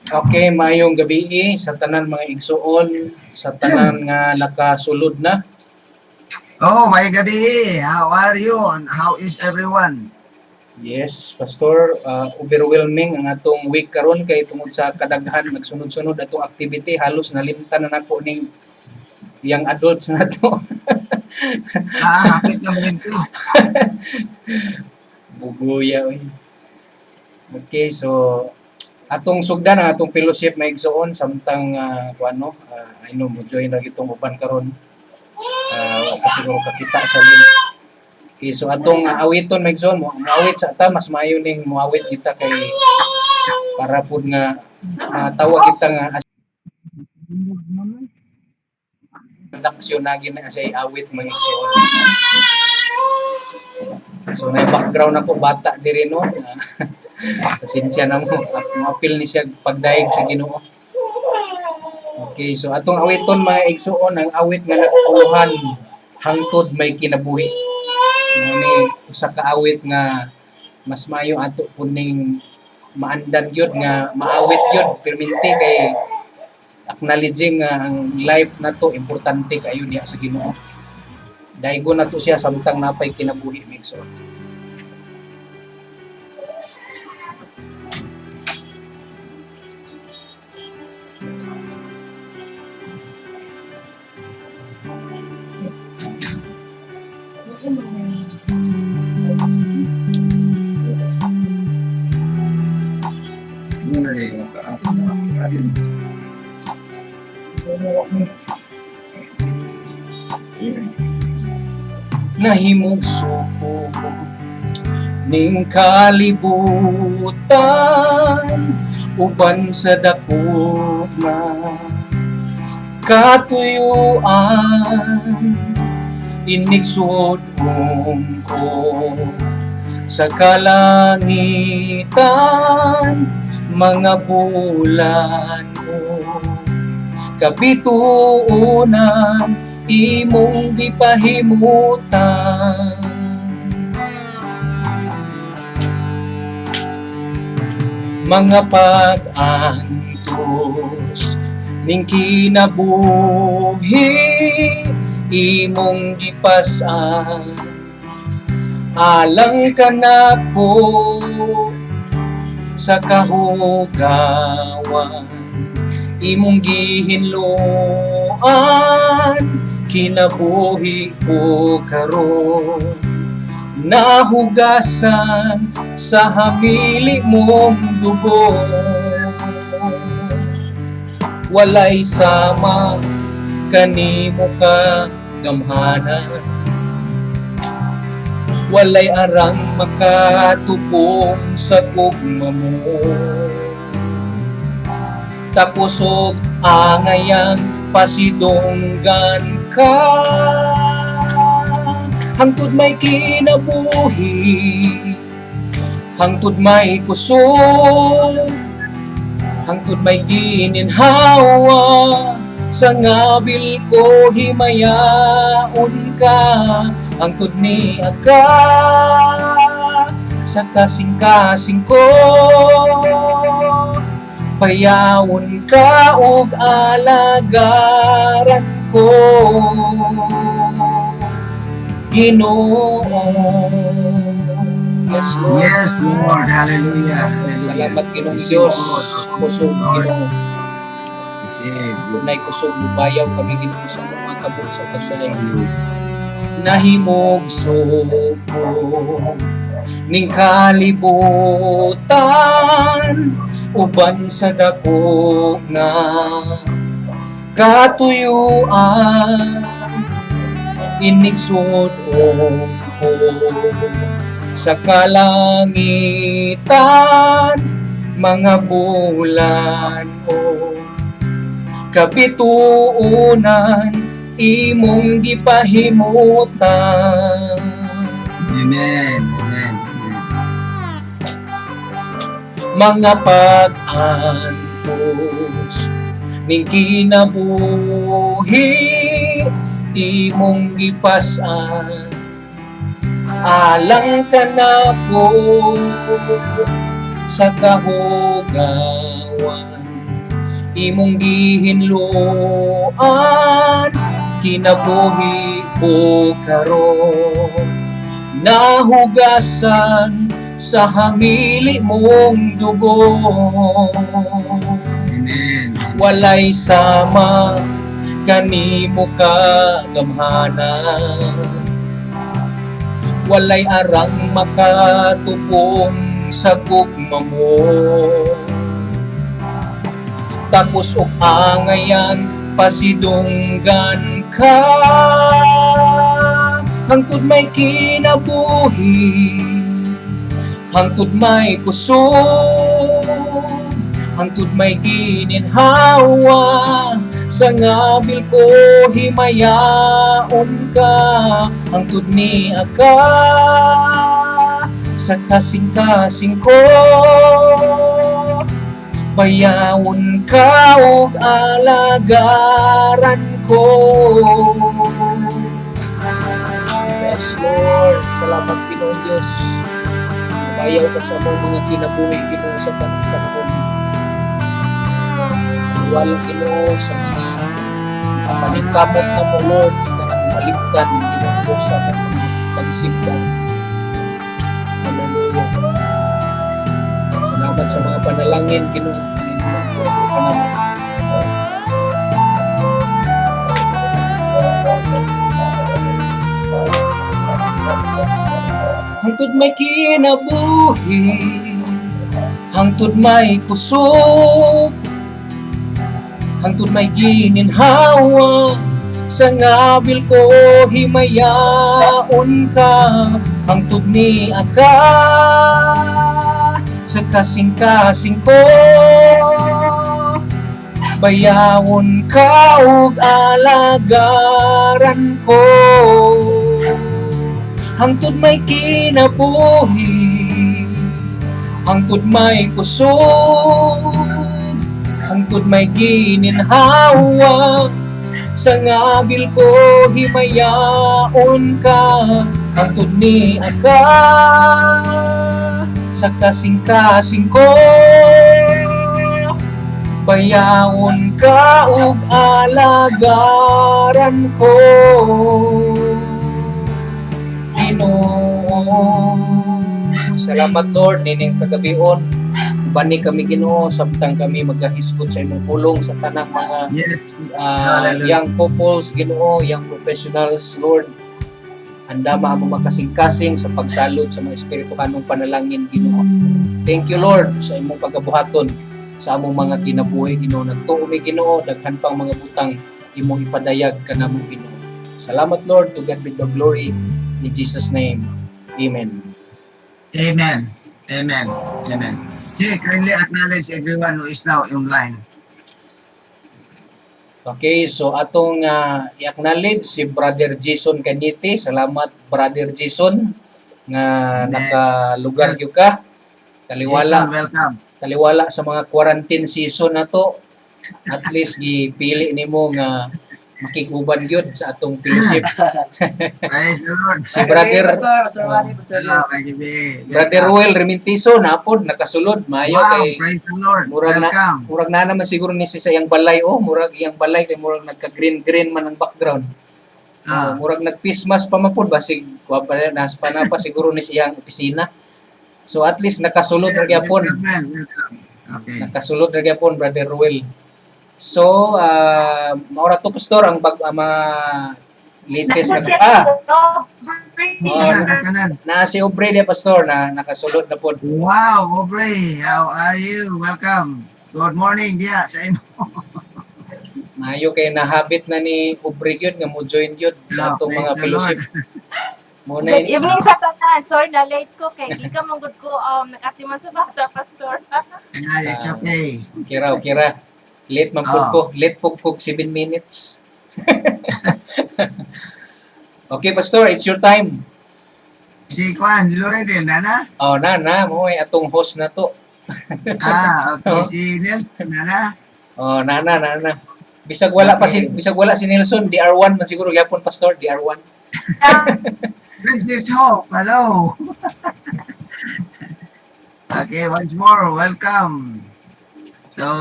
Okay, maayong gabi sa tanan mga igsuon, sa tanan nga nakasulod na. Oh, may gabi. How are you? And how is everyone? Yes, Pastor, overwhelming ang atong week karon kay tungod sa kadaghan nagsunod-sunod atong activity, halos nalimtan na nako ning young adults na to. Hapit na mo yun ko. Buguya oy. Okay, so atong sugdan ang atong fellowship may igsuon samtang I know mo join ra gitong uban karon. Siguro kakita sa link. Okay, so atong awiton may igsuon mo awit sa ta mas maayo ning moawit kita kay para pud nga matawag kita nga aksyon na gina sa awit mga igsuon. So na background ako bata diri no. Pasensya na mo at mo-appeal ni siya pagdaig sa Ginoo. Okay, so atong awiton mga igsuon ang awit nga nagpuluhan hangtod may kinabuhi. Ni usa ka awit nga mas maayo ato puning maandan gyud nga maawit gyud perminti kay acknowledging nga ang life nato importante kayo diha sa Ginoo. Daigo nato siya samtang napay kinabuhi mga igsuon. Nahimog suko ning kalibutan uban sa dako na katuyuan inigsud ko sa kalangitan mga bulan mo kabituunan imong gipahimutan mga pag-antos ning kinabuhi imong gipas-an alang kanako sa kahugawan imong gihinloan kinabuhi ko karon nahugasan sa hamili mong dugo walay sama kanimo ka gamhanan walay arang makatupong sa gugma mo tapos og angayang pasidonggan ka hangtod may kinabuhi hangtod may kusog hangtod may gininhawa sa ngabil ko himayaon ka hangtod ni aga sa kasing-kasing ko payawon ka og alagaran ko Ginoo. Yes Lord. Yes, Lord. Hallelujah. Salamat Ginoong Dios. Kusog Ginoo. Tunay kusog mubayaw kami Ginoo sa mga kabut sa pagsalay. Nahimog suko ning kalibutan uban sa dako nga katuyuan inigsud ko sa kalangitan mga bulan o kabituunan imong gipahimutan. Amen. Amen. Mga pag-antos ning kinabuhi imong gipas-an alang ka na po sa kahugawan, imong gihinloan kinabuhi o karon, nahugasan sa hamili mong dugo. Amen. Walay sama kanimo kagamhanan, walay arang makatupong sa gugma mo. Tapos og angayan pasidunggan ka, hangtod may kinabuhi, hangtud may kusog, hangtud may gininhawa, sa ngabil ko himayaon ka, hangtud ni aga sa kasing-kasing ko, bayawon ka og alagaran ko. Yes, Lord, salamat Pinoong Diyos. Bayaw ka sa mga kinabuhi, Ginoo, sa tanong-tanong. Walang Ginoo sa mga paningkamot na mo, Lord, kita na malimtan, Ginoo ko sa mga pagsimba. Hallelujah. Salamat sa mga panalangin, Ginoo. Hangtod may kinabuhi, hangtod may kusog, hangtod may gininhawa, sa ngabil ko himayaon ka, hangtod ni aga sa kasing-kasing ko, bayawon ka og alagaran ko. Hangtod may kinabuhi, hangtod may kusog, hangtod may gininhawa, sa ngabil ko himayaon ka, hangtod ni aga sa kasing-kasing ko, bayawon ka og alagaran ko. Ginoo, salamat Lord, nining kagabion, bani kami Ginoo, samtang kami magahisgot sa imong pulong sa tanang mga Yes. Hallelujah. young couples Ginoo, young professionals Lord. Andama mo makasing-kasing sa pagsalud sa mga espiritu kanong panalangin Ginoo. Thank you Lord sa imong pagabuhaton sa among mga kinabuhi Ginoo. Nagtuo mi Ginoo, daghan pang mga butang imong ipadayag kanamo Ginoo. Salamat Lord, to God be the glory. In Jesus' name, Amen. Amen. Amen. Amen. Okay, kindly acknowledge everyone who is now online. Okay, so atong i-acknowledge si Brother Jason Cañete. Salamat Brother Jason nga Amen. nakalugar gyud ka. Taliwala, Jason, welcome. taliwala sa mga quarantine season na to. At least gipili nimo nga makiguban gyud sa atong fellowship. Praise the Lord. Si Brother Hello, Kagibi. Brother Ruel Remintiso napod nakasulod maayo Wow, kay praise the Lord. murag na Welcome. murag na naman siguro ni sa iyang balay, murag iyang balay kay murag nagka-green man ang background. Murag nag-Christmas pa mapod basig kuha pa nas pa na pa siguro ni sa iyang opisina. So at least nakasulod ra gyapon. Welcome. Okay. Nakasulod ra gyapon Brother Ruel. So maura to pastor ang mga latest na Kanan. na si Aubrey de pastor na nakasulod na pod. Wow, Aubrey, how are you? Welcome. Good morning, dia sa imo. Maayo kay nahabit na ni Aubrey gyud nga mo join gyud sa atong mga Praise the fellowship. Lord. Muna Good evening sa tanan. Sorry na late ko kay di ka manggod ko nakatiman sa bata pastor. Yeah, it's okay. kira. Late man pud ko. Late pug 7 minutes. Okay, pastor, it's your time. Si Kwan, Loredel, nana? Oh, na mo ay atong host na to. Okay. Si Nelson, nana? Oh, na. Bisag wala pa si Nelson, DR1 man siguro gyapon pastor, DR1. This is Hope. Hello. Okay, once more, welcome to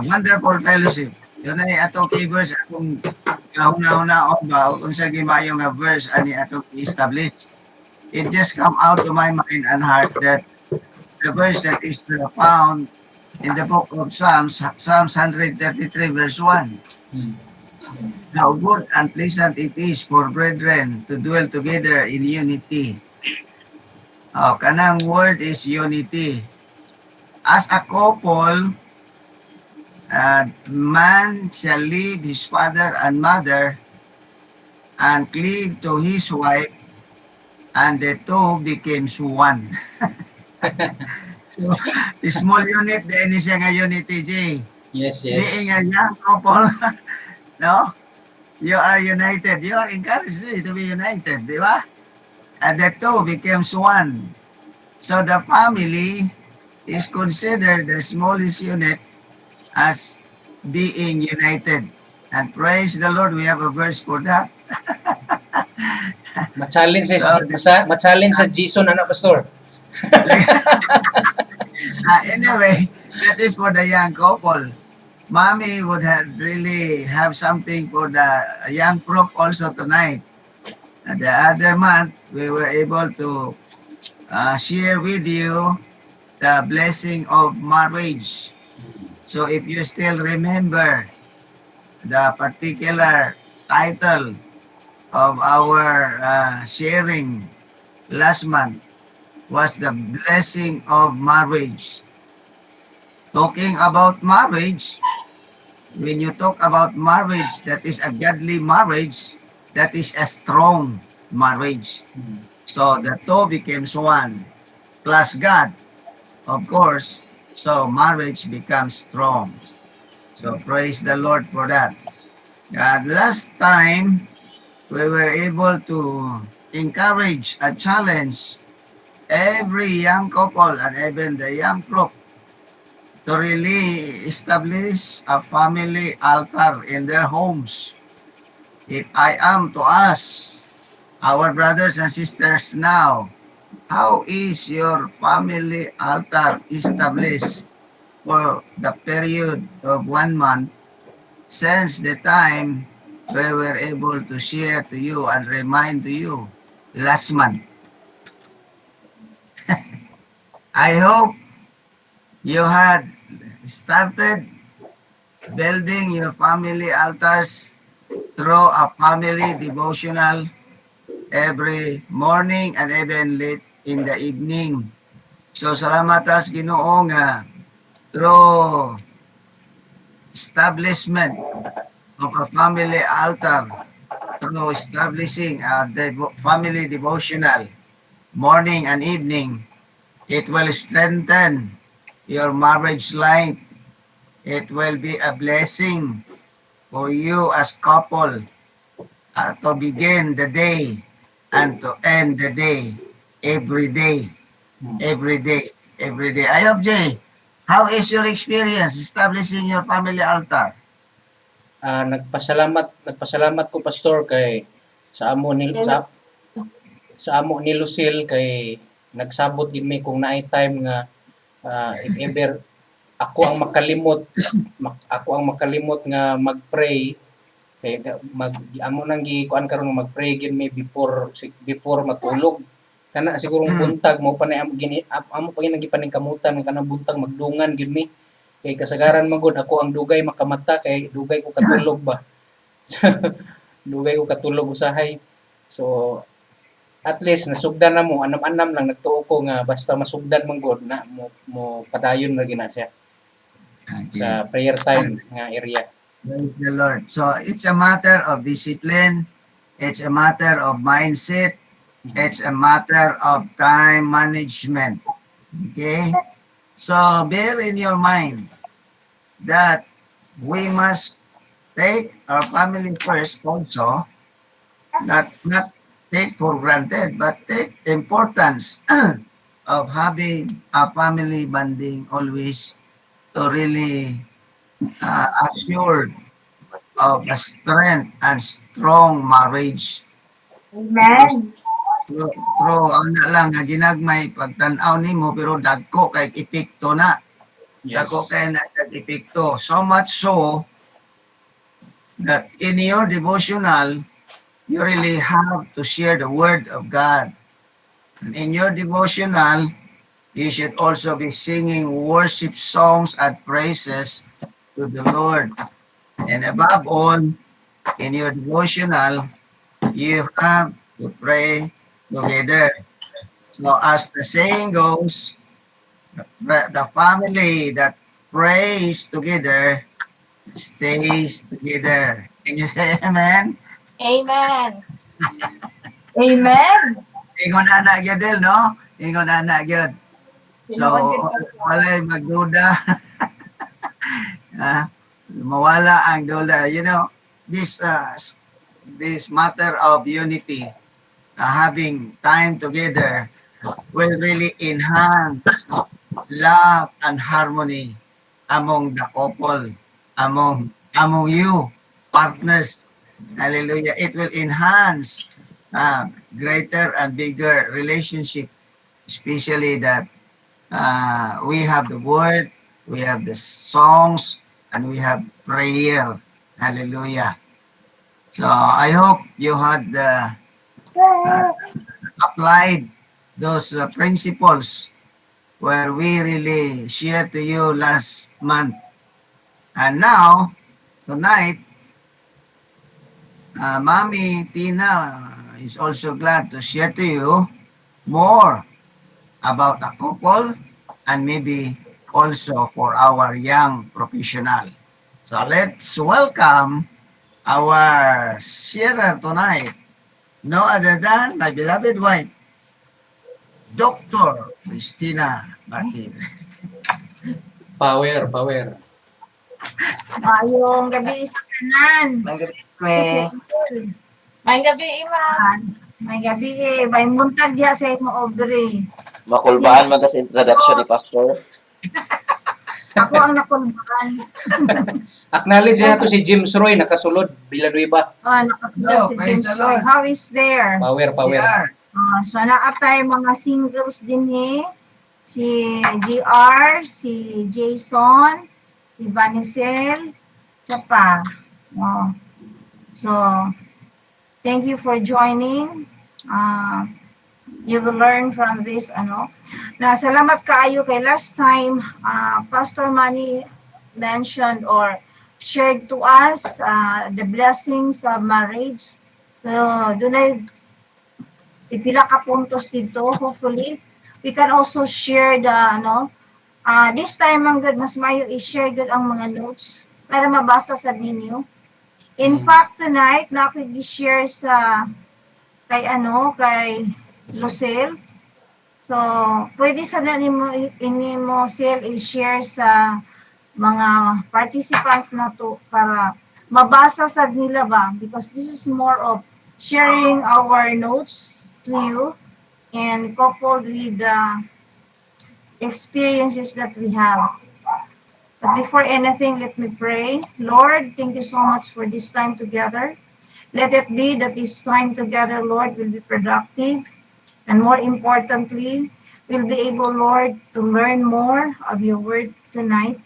Wonderful Fellowship. Yun ay atong key verse akong kauna-una ba kung sa gimayo nga verse ani atong establish. It just come out to my mind and heart that the verse that is found in the book of Psalms, Psalms 133 verse 1. Hmm. How good and pleasant it is for brethren to dwell together in unity. Oh, kanang word is unity. As a couple, man shall leave his father and mother and cleave to his wife, and the two becomes one. So, small unit, din siya nga unity, J. Yes, Di yes. nga young couple, no? You are united. You are encouraged to be united, di ba? And the two becomes one. So the family is considered the smallest unit as being united. And praise the Lord, we have a verse for that. Ma-challenge So, ma-challenge sa Jason anak pastor. anyway, that is for the young couple. Mommy would really have something for the young group also tonight. And the other month, we were able to share with you the blessing of marriage. So if you still remember the particular title of our sharing last month was the blessing of marriage. Talking about marriage, when you talk about marriage, that is a godly marriage, that is a strong marriage. So the two becomes one, plus God, of course. So marriage becomes strong. So praise the Lord for that. Last time, we were able to encourage and challenge every young couple and even the young group to really establish a family altar in their homes. If I am to ask our brothers and sisters now, how is your family altar established for the period of 1 month since the time we were able to share to you and remind to you last month? I hope you had started building your family altars through a family devotional every morning and even late in the evening. So salamat as Ginoo nga through establishment of a family altar, through establishing a family devotional morning and evening, it will strengthen your marriage life. It will be a blessing for you as couple to begin the day and to end the day every day, every day, every day. Ayob J, how is your experience establishing your family altar? Nagpasalamat ko pastor kay sa amo ni sa amo ni Lucille kay nagsabot gid mi kung naay time nga if ever ako ang makalimot nga mag-pray kay amo nang gikuan karon mag-pray gid mi before matulog. Kana sigurong buntag mo pa na amo pa gyud gipaningkamutan kanang buntag magdungan gid mi. Kay kasagaran man gud ako ang dugay makamata kay dugay ko katulog ba. Dugay ko katulog usahay. So at least nasugdan na mo anam-anam lang nagtuo ko nga basta masugdan man gud na mo padayon na gina siya sa prayer time nga area. Praise the Lord. So it's a matter of discipline, it's a matter of mindset, it's a matter of time management. Okay? So bear in your mind that we must take our family first also, not take for granted, but take importance of having a family bonding always to really assured of a strength and strong marriage. Amen. True, ang na lang nga ginagmay pagtan-aw nimo pero dagko kay epekto na. Dagko kay na epekto. So much so that in your devotional, you really have to share the word of God. And in your devotional, you should also be singing worship songs and praises to the Lord. And above all, in your devotional, you have to pray together. So as the saying goes, the family that prays together stays together. Can you say amen? Amen. Amen. Ingon na gyud no? Ingon na gyud. So walay magduda. Ah, mawala ang duda. You know, this matter of unity, having time together will really enhance love and harmony among the couple, among you partners. Hallelujah. It will enhance greater and bigger relationship, especially that we have the word, we have the songs, and we have prayer. Hallelujah. So I hope you had applied those principles where we really shared to you last month. And now, tonight, Mommy Tina is also glad to share to you more about a couple and maybe also for our young professional. So let's welcome our sharer tonight, no other than my beloved wife, Dr. Christina Martin. Power, power. Mayong gabi sa kanan. May gabi, Ima. May gabi may muntag diha sa imo Aubrey. Makulbaan man ta sa introduction ni Pastor. Ako ang nakulbaan. Acknowledge na to si James Roy, nakasulod, Villanueva. Nakasunod si Praise James the Lord. Roy. How is there? Power, power. CR. So naatay mga singles din si GR, si Jason, si Vanisel, sa pa. So, thank you for joining. You will learn from this, salamat kaayo kay last time, Pastor Manny mentioned or shared to us the blessings of marriage. So, doon ay ipila ka puntos dito. Hopefully, we can also share the, this time ang good, mas mayo i-share good ang mga notes para mabasa sa ninyo. In fact, tonight, nakikishare sa kay Lucille. So, pwede sana mo Sil i-share sa mga participants na to para mabasa sa nila ba, because this is more of sharing our notes to you and coupled with the experiences that we have. But before anything, let me pray. Lord, thank you so much for this time together. Let it be that this time together, Lord, will be productive. And more importantly, we'll be able, Lord, to learn more of your word tonight.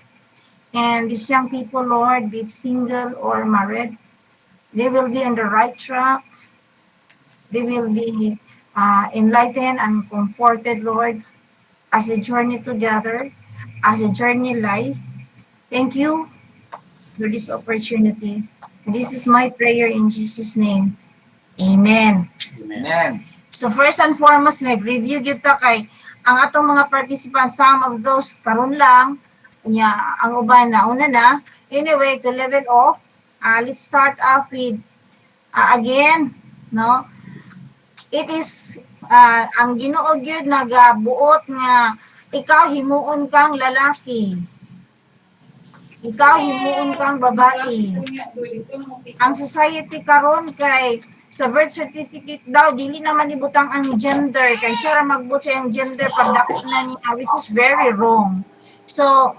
And these young people, Lord, be it single or married, they will be on the right track. They will be enlightened and comforted, Lord, as a journey together, as a journey life. Thank you for this opportunity. This is my prayer in Jesus' name. Amen. Amen. So first and foremost, nag-review kita kay ang atong mga participants, some of those karon lang, ang uban na una na. Anyway, to level off, let's start off with, again, it is, ang Ginoo gyud nagabuot nga, ikaw himuon kang lalaki. Ikaw himuon kang babae. Ang society karon kay sa birth certificate daw dili naman ibutang ang gender kay siya ra magbut sa ang gender pagdako na niya, which is very wrong. So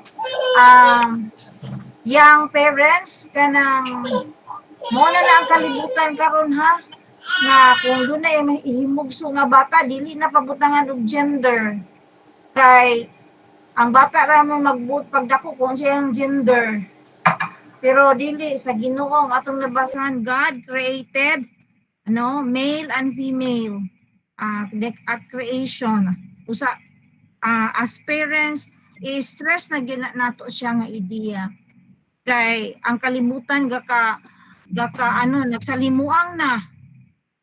young parents kanang Mo na ang kalibutan karon ha. Nga kung doon na may ihimugso nga bata, dili na pabutangan og gender. Kay ang bata ra mo magbuot pagdako kung siyang gender. Pero dili sa Ginoo ang atong nabasahan, God created male and female at creation. Usa as parents i-stress na gyud nato siya nga ideya. Kay ang kalibutan gaka nagsalimuang na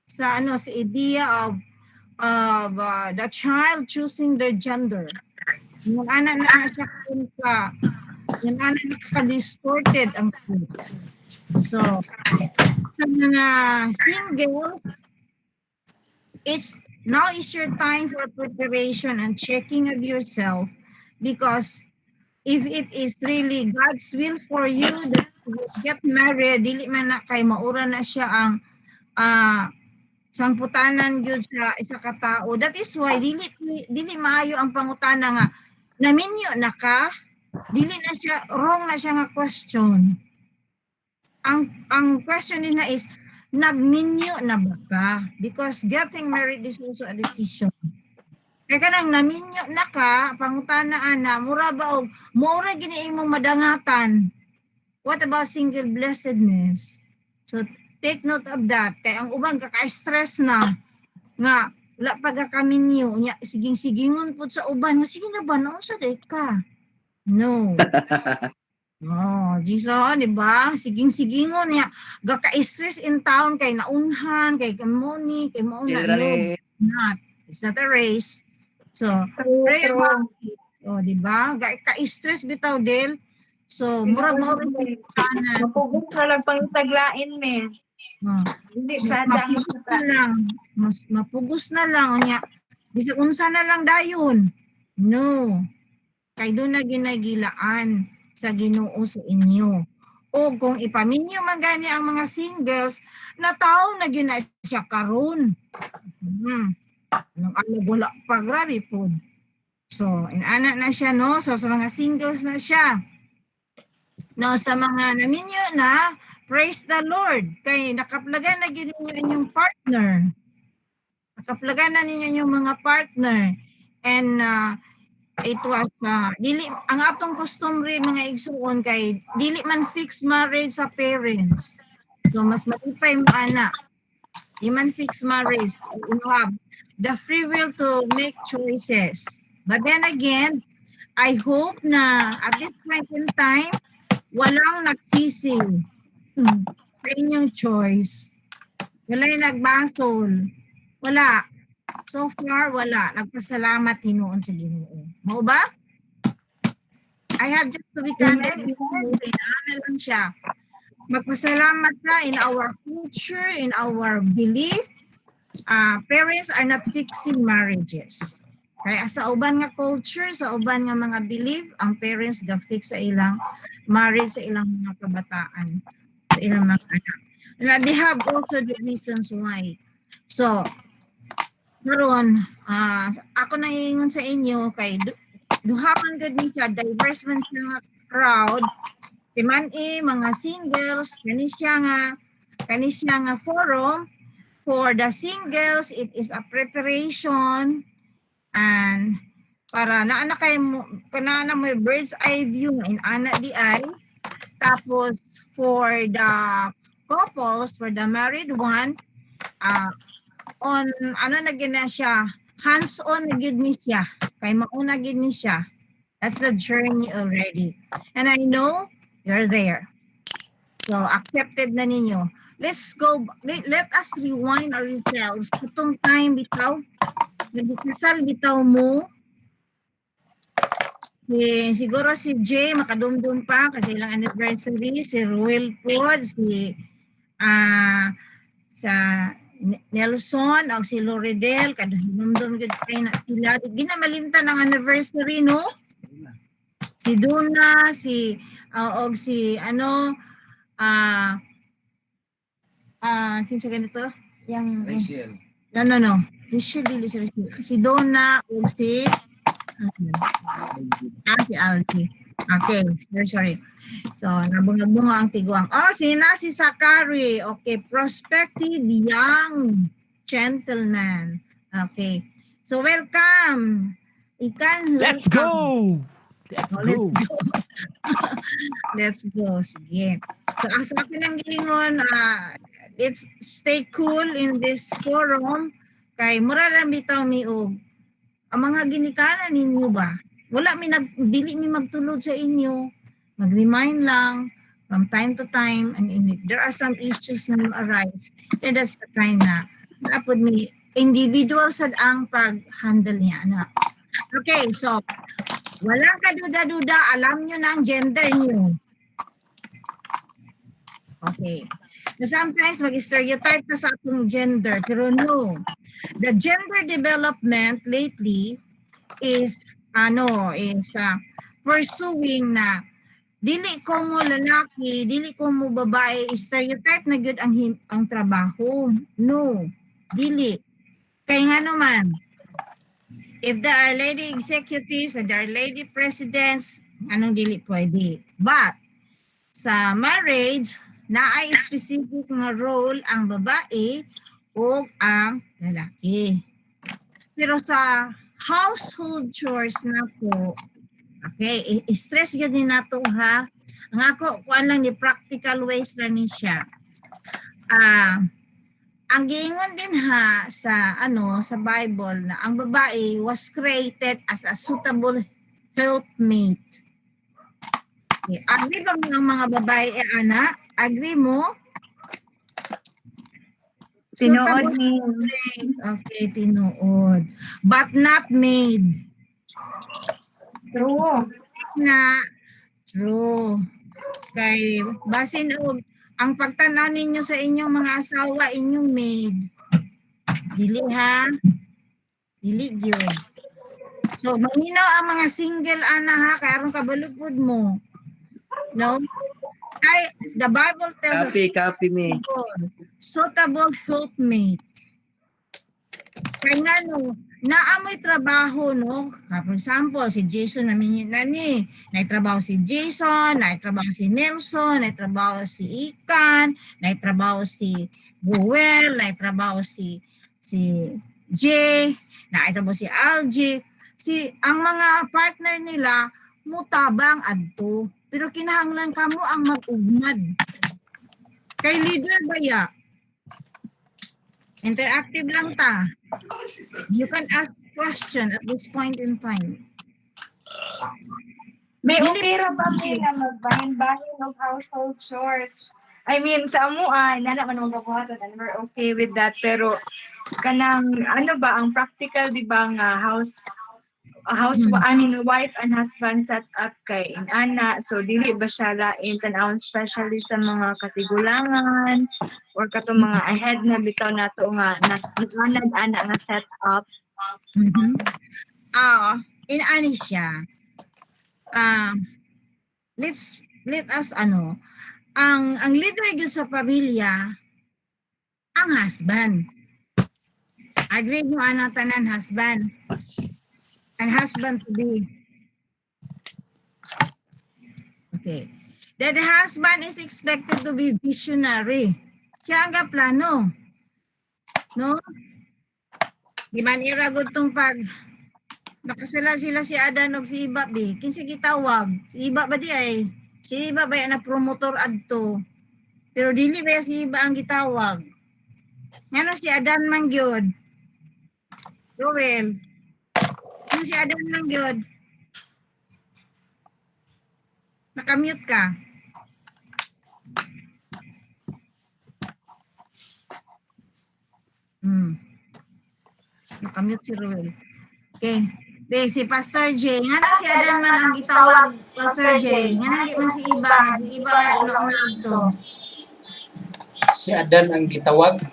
sa sa idea of the child choosing their gender. Yung ana na siya ka yung ana nakaka-distorted ang truth. So sa mga singles, now is your time for preparation and checking of yourself, because if it is really God's will for you that you get married, dili man na kay maura na siya ang sangputanan gyud sa isa ka tao. That is why dili maayo ang pangutana nga naminyo na ka, dili na siya wrong na siya nga question. Ang question din na is nagminyo na ba ka? Because getting married is also a decision. Kaya kanang naminyo na ka, pangutana ana, mura ba og mura gini imong madangatan. What about single blessedness? So take note of that. Kaya ang ubang kaka-stress na nga wala pagkakaminyo nya siging-sigingon pud sa uban nga sige na ba noon sa ka. No. Oh, Jesus, di ba? Siging-sigingon niya. Gaka-stress in town kay naunhan, kay kamoni, kay mauna. No, it's not a race. So, pray about it. Oh, di ba? Ka-stress bitaw del. So, murag mo rin sa kanan. Mapugos na lang pang taglain, me. Hindi sa damo Mapugos na lang. Mapugos na lang. Niya. Bisag unsa na lang dayon. No. Kay doon na ginagilaan sa Ginoo sa inyo. O kung ipaminyo man gani ang mga singles, na tao na gina siya karon. Nang wala pa, grabe po. So, inana na siya, no? So, sa mga singles na siya. No, sa mga naminyo na, praise the Lord. Kay nakaplagan na gini inyong partner. Nakaplagan na ninyo yung mga partner. And it was dili ang atong customary mga igsuon kay dili man fixed marriage sa parents. So mas matipay mo ana. Di man fixed marriage. You have the free will to make choices. But then again, I hope na at this point in time, walang nagsisi sa inyong choice. Wala'y nagbasol. Wala. So far, wala. Nagpasalamat hinuon sa Ginoo. Mo ba? I have just to be candid with you. Inaana lang siya. Magpasalamat na in our culture, in our belief. Parents are not fixing marriages. Kaya sa uban nga culture, sa uban nga mga belief, ang parents ga-fix sa ilang marriage sa ilang mga kabataan, sa ilang mga anak. And they have also the reasons why. So, karon ako nangingon sa inyo kay duhaman gud ni siya, diverse man siya nga crowd. Timan-i mga singles, kani siya nga forum for the singles. It is a preparation and para naana kay mo kanana mo bird's eye view in ana di ay. Tapos for the couples, for the married one, on ano na gina siya, hands-on na gid ni siya. Kay mauna gid ni siya. That's the journey already. And I know you're there. So accepted na ninyo. Let's go, let us rewind ourselves. Itong time bitaw, nagkasal bitaw mo. Siguro si Jay makadumdum pa kasi ilang anniversary, si Ruel Pod, si sa Nelson o si Loredel, kadumdum gud kay na sila. Ginamalimtan ang anniversary, no? Si Duna, si og si kinsa ganito? Yang Rachel. No. Rachel. Si Donna o si si Algie. Okay, sorry. So, nabunga-bunga ang tiguang. Oh, si Sakari. Okay, prospective young gentleman. Okay. So, welcome. Ikan, Let's welcome. go! Let's Oh, let's go! go. Let's go. Sige. So, ang sa akin ang giingon, let's stay cool in this forum. Kay mura lang bitaw mi og ang mga ginikanan ninyo ba? Wala dili mi magtulod sa inyo. Mag-remind lang from time to time, and if there are some issues na arise, then that's the time na dapat mi individual sad ang pag-handle niya. Anak. Okay, so walang kaduda-duda, alam nyo na ang gender niyo. Okay. Na sometimes mag-stereotype na sa atong gender, pero no. The gender development lately is pursuing na dili ko mo lalaki, dili ko mo babae, stereotype na gyud ang trabaho. No. Dili. Kaya nga naman, if there are lady executives and there are lady presidents, anong dili pwede. But sa marriage, naay specific nga role ang babae o ang lalaki. Pero sa household chores na po, okay, stress yun din nato ha. Ang ako, kuan lang ni practical ways lang ni siya. Ang giingon din ha sa sa Bible na ang babae was created as a suitable helpmate. Okay. Agree ba ng mga babae ana? Agree mo? Tinuod ni. Okay, tinuod. But not made. True. Na true. Kay basin og ang pagtanaw ninyo sa inyong mga asawa, inyong maid. Dili ha? Dili gyud. So, maminaw ang mga single ana ha, kay aron kabalugod mo. No? Kay the Bible tells us Copy me. suitable helpmate. Kaya nga no, naamoy trabaho no. For example, si Jason namin ni, naitrabaho si Jason, naitrabaho si Nelson, naitrabaho si Ikan, naitrabaho si Buel, naitrabaho si Jay, naitrabaho si Algie. Ang mga partner nila mutabang adto, pero kinahanglan kamo ang mag-ugmad. Kay leader baya. Interactive lang ta. You can ask question at this point in time. May okay ra ba may na magbahin-bahin ng household chores? I mean, sa amuan, nana man mo mabuhaton, and we're okay with that. Pero, kanang, ano ba, ang practical, di ba, nga wife and husband set up kay ana, so dili ba siya lain tanawon especially sa mga katigulangan or kato mga ahead na bitaw nato nga nag-anad ana nga set up. In ani siya. Let us ang leader gyud sa pamilya ang husband. Agree mo ana tanan husband. And husband to be. Okay. That the husband is expected to be visionary. Siya ang plano. No? Di man iragod tong pag nakasala sila si Adan o si Iba bi. Kinsa gitawag? Si Iba ba di ay? Si Iba ba na promotor adto? Pero dili ba si Iba ang gitawag? Ngano si Adan man gyud? Roel. Si Adan lang yun. Nakamute ka. Nakamute si Ruel. Okay. Si Pastor J. Nga na si Adan man ang itawag, Pastor J. Nga na di man si Iba. Si Iba na to. Si Adan ang gitawag.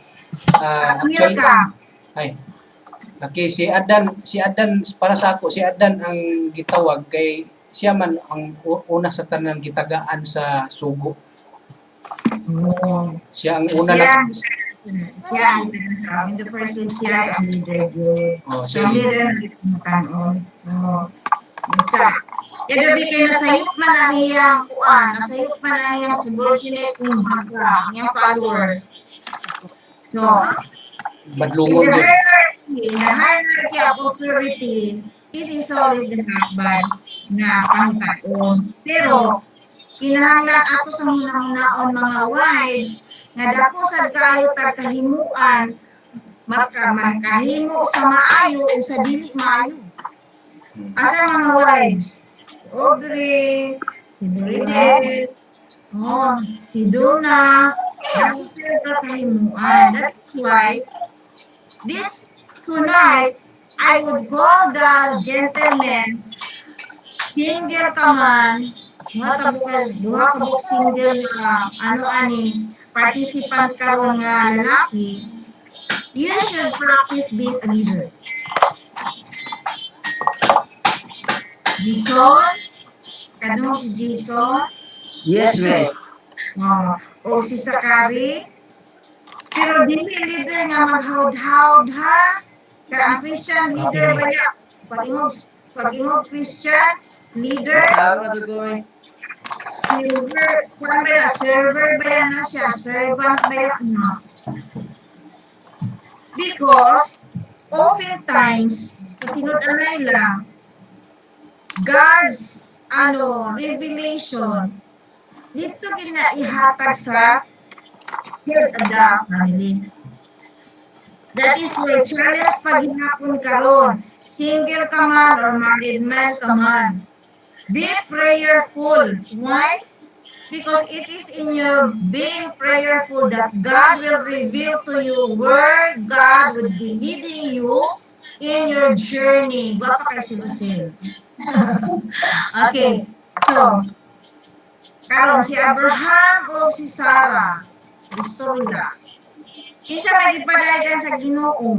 Nakamute ka. Ay. Okay, si Adan para sa ako, si Adan ang gitawag kay siya man ang una sa tanan gitagaan sa sugo. Siya ang una siya in the first place siya ang leader. siya leader. Kaya dabi kay nasayop man ang iyang kuan, nasayop man ang iyang subordinate kung baga, iyang follower. So, Badlungon yun. in the hierarchy of authority, it is always the husband na pangitaon. Pero, kinahanglan ato sa muna-munaon mga wives, nga dako sa kayo tagkahimuan, makahimo sa maayo o sa dili maayo. Asa mga wives? Si Aubrey, si Bridget, si Donna, dako sila tagkahimuan. That's why, this tonight, I would call the gentlemen, single ka man, duha ka buk single na ano-ani, participant karon nga lalaki, you should practice being a leader. Jason, kadong si Jason, Yes, ma'am. o si Sakari, pero dili leader nga maghawd-hawd ha. Kaya ang Christian leader ba yan? Pag-ingog Christian leader, server ba yan na siya? Servant ba yan? No. Because, oftentimes, sa tinud-anay lang, God's revelation, dito ginaihatag sa head of the family. That is why challenge paghihapon karon, single ka man or married man ka man. Be prayerful. Why? Because it is in your being prayerful that God will reveal to you where God would be leading you in your journey. Guwapa kay si Lucille. Okay. So, karon si Abraham o si Sarah, gusto nila. Isa nagipadagan sa Ginoo.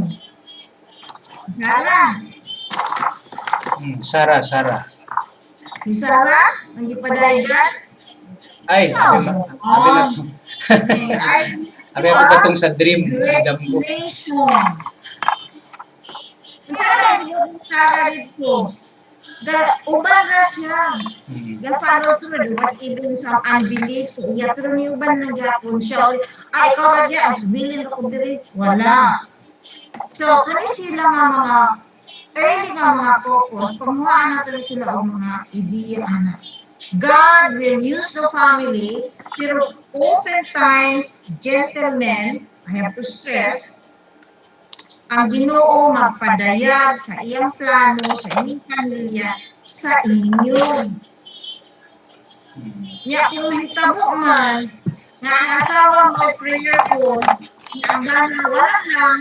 Sarah. Sarah. Si Sarah, nagipadagan. Ay, abi na. Abi ako katong sa dream. Idam ko. Nation. Sarah, yung Sarah dito. Uban na siya. Follow through. There was even some unbelief. So, iya, pero may uban na gyapon siya. Ay, ikaw na diya, ang bilin ako diri. Wala. So, kani sila nga mga early nga mga focus, pamuhaan natin sila ang mga ideya na God will use the family, pero oftentimes, gentlemen, I have to stress, ang Ginoo magpadayag sa iyang plano, sa inyong pamilya, sa inyo. Nya kung mahitabo man, nga ang asawa mo prayerful, nga ang gana wala lang,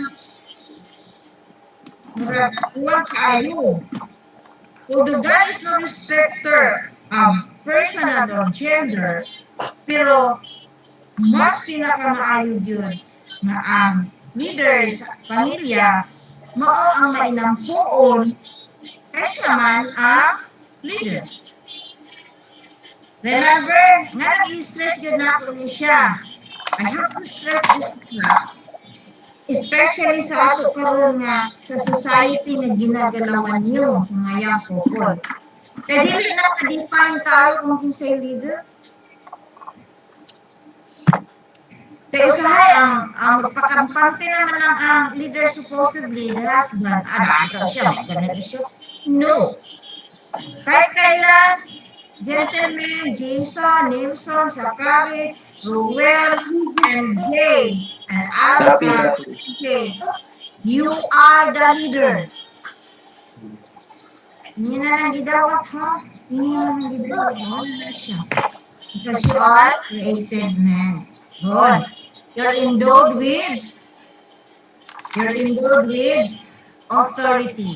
huwag kayo. Although God is no respecter of personal or gender, pero mas pinakamaayo yun na ang leaders sa pamilya, mao ang mainampuon kasi naman ang leader. Remember, nga nag-i-stress yun na ako siya. I have to stress this na, especially sa ato karon nga sa society nga ginagalawan nyo, mga young couple. Kaya dili na ka-define tayo kung kinsay leader. Kaya usahay ang magpakampante naman ang leader supposedly, the husband, ikaw siya, may ganun siya. No. Kahit kailan, gentlemen, Jason, Nilsson, Sakari, Ruel, and Jay, and Alba, Jay, you are the leader. Hindi na nang gidawat, ha? Hindi na nang gidawat. Wala siya. Because you are created man. Good. You're endowed with authority.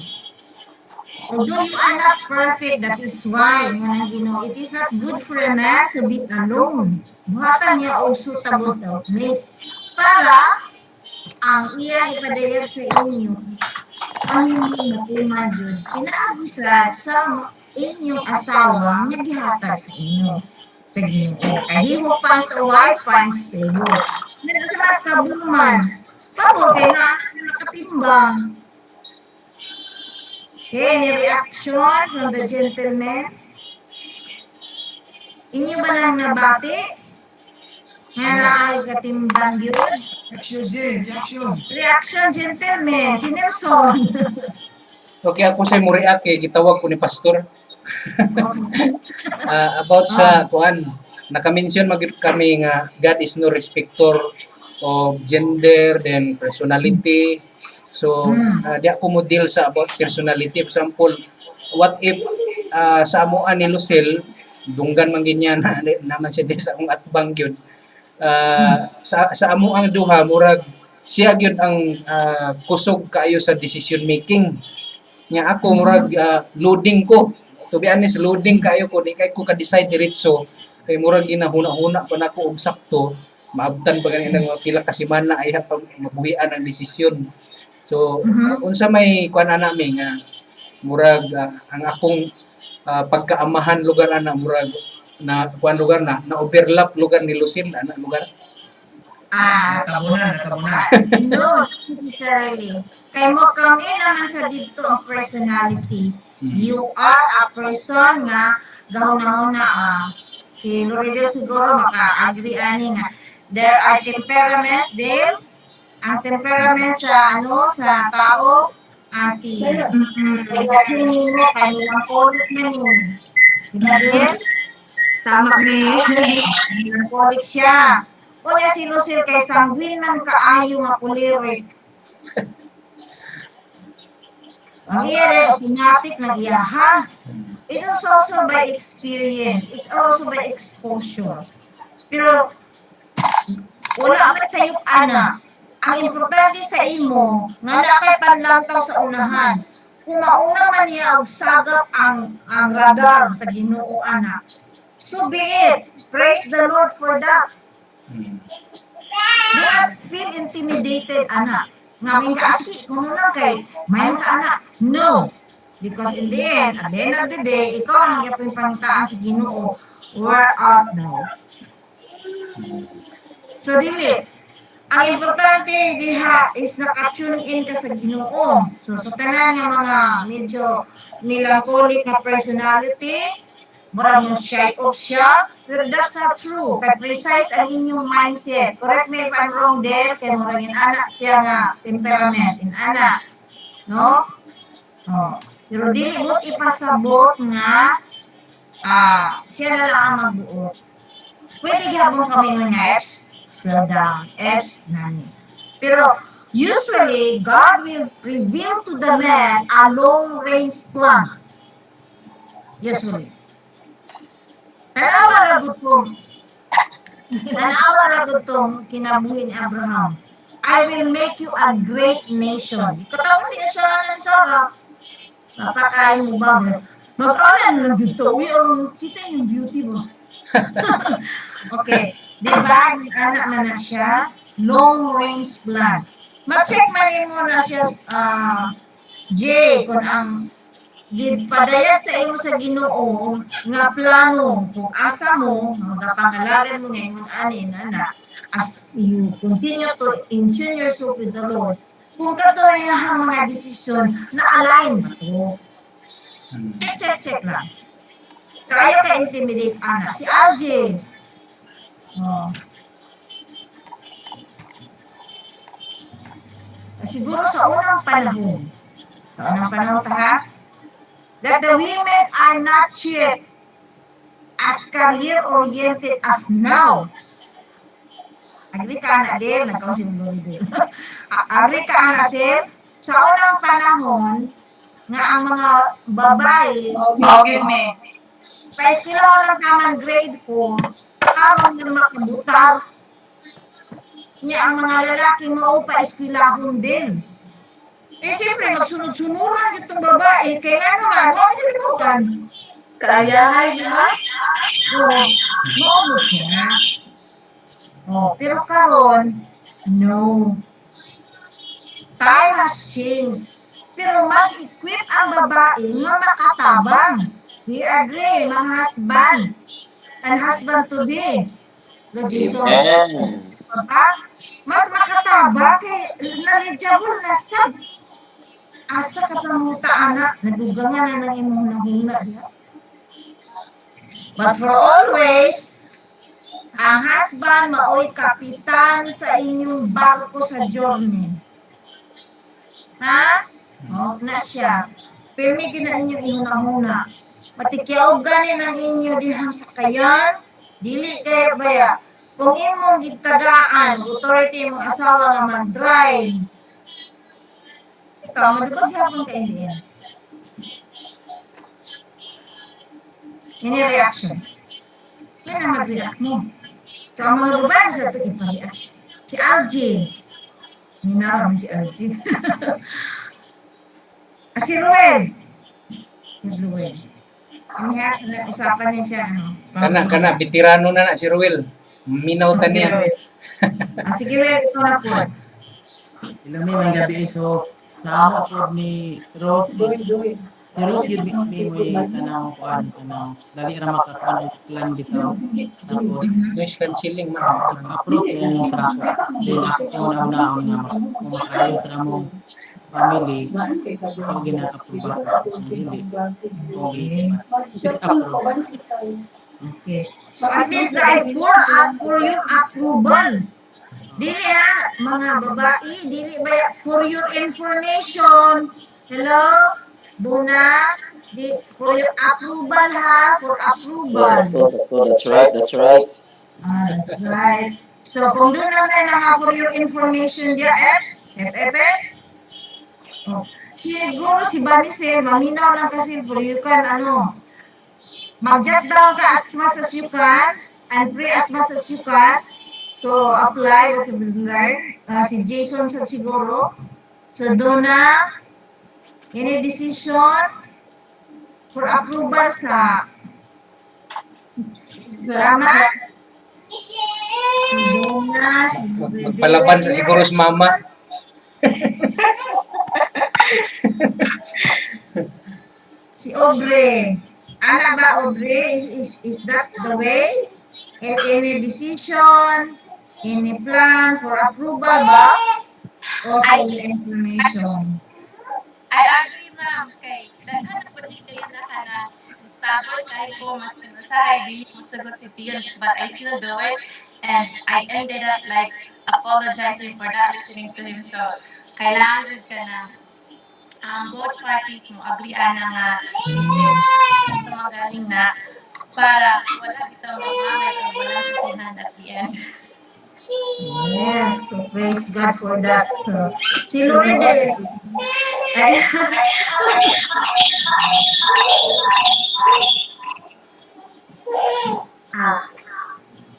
Although you are not perfect, that is why, it is not good for a man to be alone. Buhatan niya o suitable helpmate. Para ang iya ipadayag sa inyo, ang inyong matumadyon, pinaabisa sa inyong asawa nga gihatag sa inyo. Sa Ginoo. He who finds a wife finds favor. Nagsasabat ka buman. Pabo, kaya nakatimbang. Okay, any reaction from the gentleman? Inyo ba nang nabati? Nga na katimbang yun? Action, Jay. Action. Reaction gentleman, si Nelson. Okay, ako sa mo react kay gitawag ko ni pastor. About sa kuan, naka-mention kami nga God is no respecter of gender then personality. So, di ako mo deal sa about personality. For example, what if sa amuan ni Lucille, dunggan man ganyan naman siya di sa akong atbang yun. Sa amuang duha, murag siya gyud ang kusog kaayo sa decision making. Nya ako murag loading ko. To be honest, loading kayo ko di kay ko ka-decide diretso. Kay murag ginahuna-huna pa nako og sakto, maabtan pa gani nang mga pila ka semana ay pa mabuhian ang desisyon. So, unsa may kuan ana mi nga murag ang akong pagkaamahan lugar ana murag na kuan lugar na overlap lugar ni Lucille ana lugar. Natabunan. No, not necessarily. Kay mo kami naman sa dito ang personality. You are a person nga gahuna-huna si Loredo siguro maka-agree ani nga there are temperaments there. Ang temperament sa sa tao si Ibrahim mo kay lang kulit man yun. Diba din? Tama, me. Melancholic siya. Kunya si Lucille kay sanguine man kaayo nga kulirik. Ang iya automatic na iyaha. It is also by experience. It's also by exposure. Pero wala man sa iyo, ana. Ang importante sa imo, nga na kay panlantaw sa unahan. Kung mauna man niya og sagap ang radar sa Ginoo, ana. So be it. Praise the Lord for that. Do not feel intimidated, ana. Ngamin ka asi, kung lang kay, mayon ka, ana. No. Because in the end, at the end of the day, ikaw ang nagyapin pangitaan sa Ginoo. Where art thou? So, dili. Ang importante diha is naka-tune in ka sa Ginoo. So, sa tanan nga mga medyo melancholic na personality, murag mo shy off siya, pero that's not true. Kaya precise ang inyong mindset. Correct me if I'm wrong there, kaya murag anak siya nga temperament, anak. No? Oh. Pero dili mo ipasabot nga siya na lang ang magbuot. Pwede gihapon kami nga Fs, slow down, Fs, nani. Pero usually, God will reveal to the man a long-range plan. Usually. Tanawa ragot tong kinabuhi ni Abraham. I will make you a great nation. Ikatawa niya siya ng Sarah. Napakain mo ba? Mag-alan lang dito. Kita yung beauty mo. Okay. Diba? Anak na siya. Long range plan. Ma-check man mo na siya, Jay, kung ang padayag sa imo sa Ginoo nga plano kung asa mo magapangalagan mo ngayon ani nana as you continue to tune yourself with the Lord. Kung kato ang mga desisyon na align ba to? Check lang. Kaya ka intimidate ana. Si Alje. Siguro sa unang panahon. Ha? That the women are not yet as career-oriented as now. Agree ka na din, nagkausin mo din. Agree ka na sir, sa unang panahon, nga ang mga babae, pa-eskwela ko lang tamang grade 4, karon na makabutar. Niya ang mga lalaki mo pa-eskwelahon din. Eh, siyempre, magsunod-sunuran itong babae. Kaya nga naman, huwag siya limutan. Kaayahay, di ba? Oo. Maulog siya. Pero karon, no. Time has changed. Pero mas equip ang babae nga makatabang. We agree, mga husband. And husband-to-be. Lord Jesus. Mas makatabang kay knowledgeable na sab. Asa ka pamuta anak, nadugangan na ng imong nahuna diha. But for always, ang husband maoy kapitan sa inyong barko sa journey. Ha? O, na siya. Pirmi gina inyong ihuna-huna. Matikyaw ganin ang inyo dihang sakayan, dili kaya baya. Kung imong gitagaan, authority imong asawa nga mag-drive, ikaw, madubag hapon ka in the end. Ini reaction. May na mag-react mo. So, ang mga babae sa ito ipa-react. Si RJ. Minaram si RJ. Si Ruel. Si Ruel. Usapan niya siya. Kana veterano na si Ruel. Minautan niya. Sige, Ruel, ito na po. Ilang may gabi so sa amo po ni Rose si Rose yun may kanang kuan kanang dali ra makakuan og plan bitaw tapos Wish kan chilling man. approve niya yung sa ako then ako yung nauna nga kung makayo sa among family ako ginaka-approve ako hindi okay approve Okay. So, at least like for your approval. Dili ha, mga babae, dili ba for your information. Hello? Buna, for your approval ha, for approval. That's right, that's right. That's right. So, kung doon naman nga for your information dia, FF, oh, siguro si Banisel, maminaw lang kasi for you can, mag-jot down ka as much as you can, and pray as much as you can, to apply what you learn. Si Jason sa siguro. So, doon na, any decision for approval sa tama? Si Dona, si Magpalaban sa siguro si mama. si Aubrey. Ana ba, Aubrey? Is that the way? And any decision, any plan for approval ba? O for information? I agree, ma'am. Kay, daghan po di kayo na ka na stubborn kahit ko mas masahay, hindi ko sagot si Tian, but I still do it. And I ended up like apologizing for not listening to him. So, kailangan din ka na both parties mo agree na nga isip ito magaling na para wala bitaw magmamay o walang sisihan at the end. Yes, so praise God for that. So, si Lourdes, ay,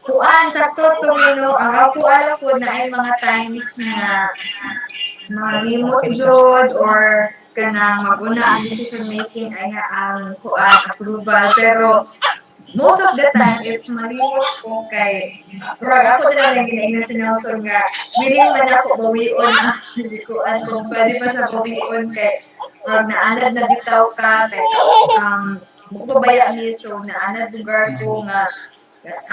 Kuan sa Torino, ang ako alam po na ay mga times na malimot jud or kanang maguna ang decision making ay nga ang kuan approval pero most of the time if malimot ko kay rag ako na lang ginaingat si Nelson nga willing man ako bawion na hindi kuan kung pwede pa siya bawion kay rag naanad na bitaw ka kay bubaya ni so naanad lugar ko nga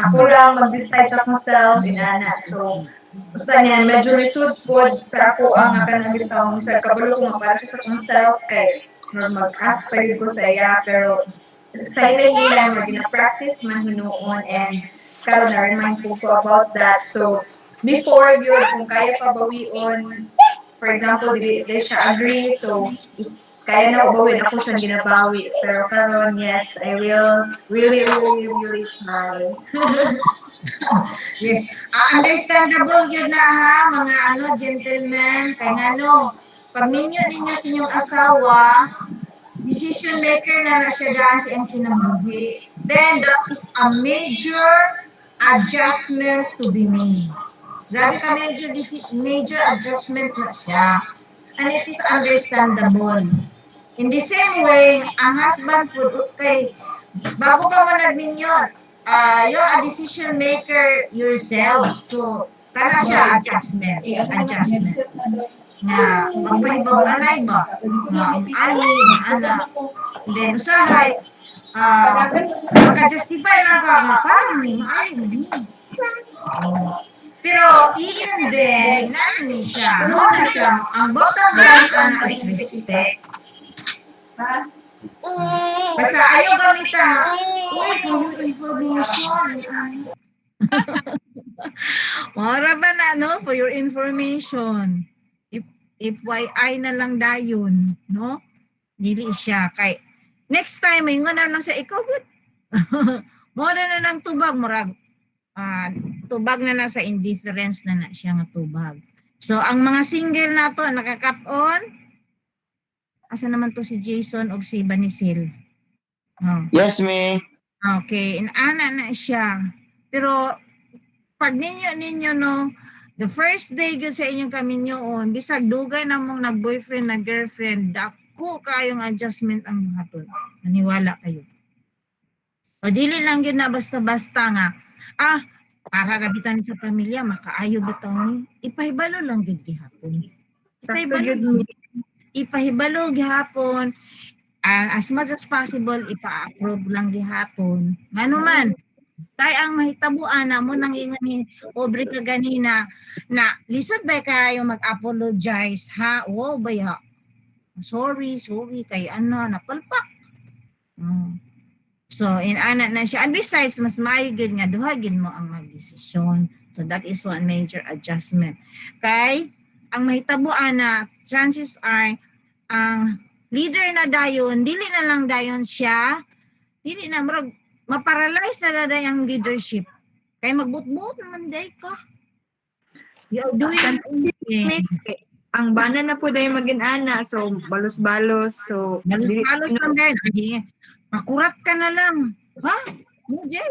ako lang mag-decide sa akong self, inana. So, usa niyan, medyo lisod po sa ako ang kanang bitaw sa kabalo ko mapara sa akong self kay mag-ask pa yun ko sa iya pero silently lang mag-practice man hinuon and karon na remind ko about that. So, before yun, kung kaya pa bawion, for example, di siya agree, so kaya na ubawin ako siyang ginabawi. Pero karon yes, I will really try. yes, understandable yun na ha, mga gentlemen, kaya pag ninyo sa inyong asawa, decision maker na siya dahil sa iyong kinabuhi, then that is a major adjustment to be made. Grabe ka major adjustment na siya. And it is understandable. In the same way, ang husband po, okay, bago ka mo nagminyon, you're a decision maker yourself. So, kana siya adjustment. Nga, magpahibaw anay ba? Nga, ani, ana. Then, usahay, makajustify na ka, nga, parang maayo ni. Pero, even then, inano siya. Muna siya, ang bottom line is respect. Basta ayaw gamitan nga, uy, for your information. Mora ba na, no? For your information. If, FYI na lang dayon, no? Dili siya. Kay, next time, may nga na lang sa ikaw, good. Mora na lang tubag, murag. Tubag na lang sa indifference na na siya nga tubag. So, ang mga single na to, nakaka-on, asa naman to si Jason o si Banisel? Oh. Yes, me. Okay, ana na siya. Pero pag ninyo no, the first day gyud sa inyong kaminyoon, bisag dugay na mong nag-boyfriend, nag-girlfriend, dako kayong adjustment ang buhaton. Naniwala kayo. O dili lang gyud na basta-basta nga, para rabitan sa pamilya, makaayo bitaw ni. Ipahibalo lang gyud gihapon. Sakto gyud mi. Ipahibalo gihapon. As much as possible, ipa-approve lang gihapon. Ngano man, kay ang mahitabuan na mo nang ingani obre ka ganina na lisod ba kayo mag-apologize ha? Wow ba ya? Sorry kay napalpak. So in ana na siya. And besides, mas maayo gid nga duha gid mo ang magdesisyon. So that is one major adjustment. Kay ang mahitabuan na chances are ang leader na dayon, dili na lang dayon siya, dili na maparalyze na daday ang leadership. Kay magbutbut naman day ka. You are doing everything. Ang bana na po dahil mag-ana, so balos-balos, so Balos-balos lang dahil. Makurat ka na lang. Ha? No, Jay.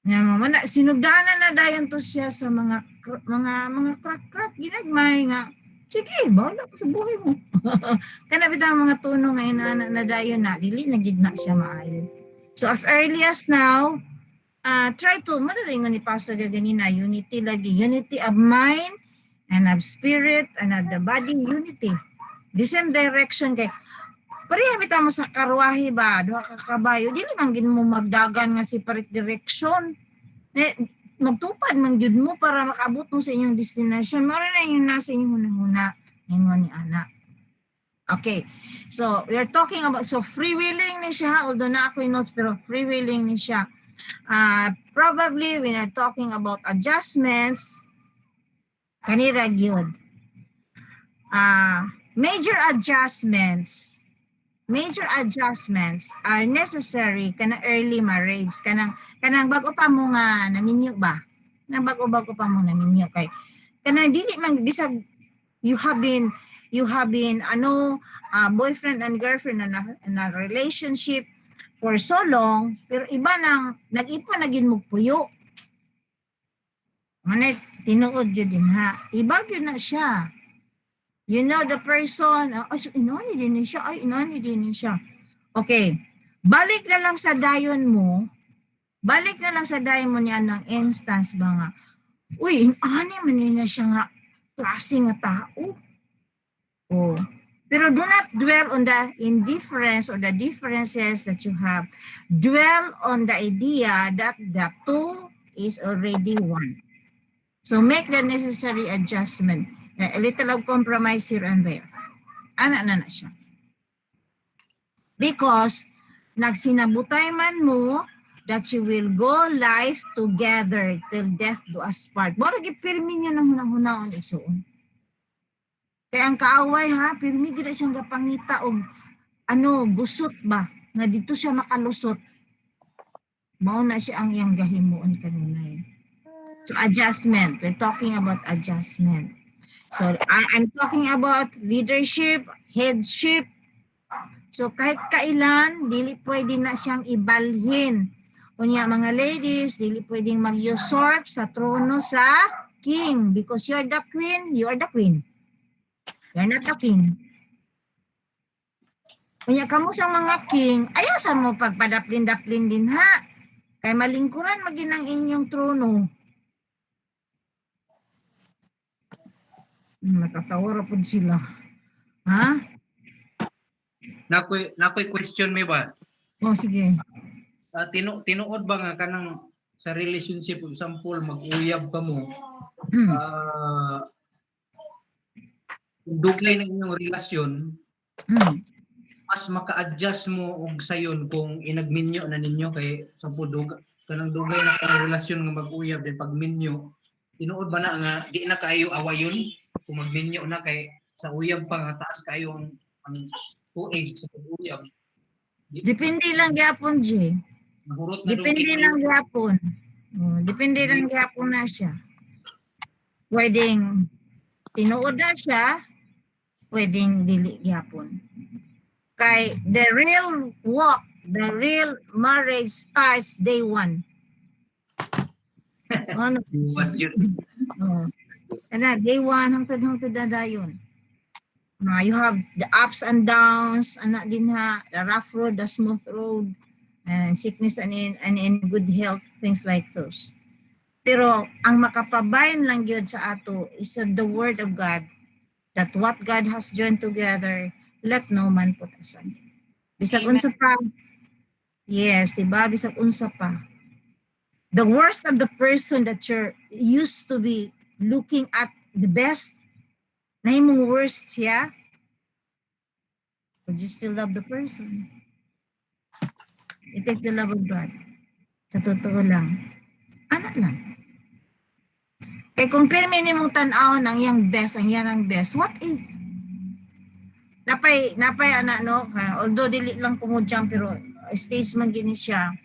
Mama, sinugdanan na dayon to siya sa mga crack-crack ginagmay nga. Sige, bahala ko sa buhay mo. Kanapit ang mga tuno nga inana na dayon na, dili na gid na siya maayo. So as early as now, try to, madaling nga ni Pastor gaganina, unity lagi. Unity of mind and of spirit and of the body, unity. The same direction kay pareha bitaw mo sa karwahe ba, duha ka kabayo, dili man gid mo magdagan nga separate direction. Magtupad man gyud mo para makaabot mo sa inyong destination. Mara na yung nasa inyong hunahuna ingon ni ana. Okay. So, we are talking about, so free willing ni siya, although na ako yung notes, pero free willing ni siya. Probably, when we're talking about adjustments, kanira gyud. Major adjustments are necessary kana early marriage, kanang bago pa mo nga naminyo ba? Kanang bago pa mo naminyo kay kanang dili man bisag you have been boyfriend and girlfriend na relationship for so long, pero iba nang nag-ipon na gyud mo puyo. Manay tinuod jud din ha. Iba gyud na siya. You know the person, so inani din siya. Okay. Balik na lang sa dayon mo niya ng instance ba nga. Uy, ani man na siya nga klase nga tao. Oh. Pero do not dwell on the indifference or the differences that you have. Dwell on the idea that the two is already one. So make the necessary adjustment. A little of compromise here and there. Ana na siya. Because nagsinabutay man mo that you will go life together till death do us part. Bora gipirmi niyo nang hunahunahon igsuon. Kaya ang kaaway ha, pirmi gid siyang gapangita og gusot ba nga dito siya makalusot. Mao na siya ang iyang gahimuon kanunay. So adjustment, we're talking about adjustment. So I'm talking about leadership, headship. So kahit kailan dili pwede na siyang ibalhin. Unya mga ladies, dili pwedeng mag-usurp sa trono sa king because you're the queen, you are the queen. You're not the king. Unya kamo sa mga king, ayaw sa mo pagpadaplin-daplin din ha. Kay malingkuran maginang inyong trono. Nakatawa po sila. Ha? Nakoy question may ba? Oh, sige. Tinuod ba nga kanang sa relationship, example, mag-uyab ka mo, dugay na inyong relasyon, mas maka-adjust mo og sayon kung inagminyo na ninyo kay sa pudog kanang dugay na kanang relasyon nga mag-uyab din pag minyo tinuod ba na nga di na kayo awayon kung magminyo na kay sa uyab pa nga taas kayo ang tuig sa pag-uyab. Depende lang gyapon, G. Nahurot na Depende dugay lang gyapon. Depende lang gyapon na siya. Pwedeng tinuod na siya, pwedeng dili gyapon. Kay the real walk, the real marriage starts day one. Ano? was yun. Oh. Day one, hangtod na dayon. You have the ups and downs, anak din ha, the rough road, the smooth road, and sickness and in good health, things like those. Pero ang makapabayan lang yun sa ato is the word of God, that what God has joined together, let no man put asunder. Bisag unsa pa. Yes, diba? Bisag unsa pa. The worst of the person that you're used to be looking at the best, na imong worst siya, would you still love the person? It takes the love of God. Sa totoo lang. Anak lang. Kaya kung pirmi nimong tan-aw ng yang best, ang yarang best, what if? Napay anak no, although dili lang kumudjang pero stage man gini siya.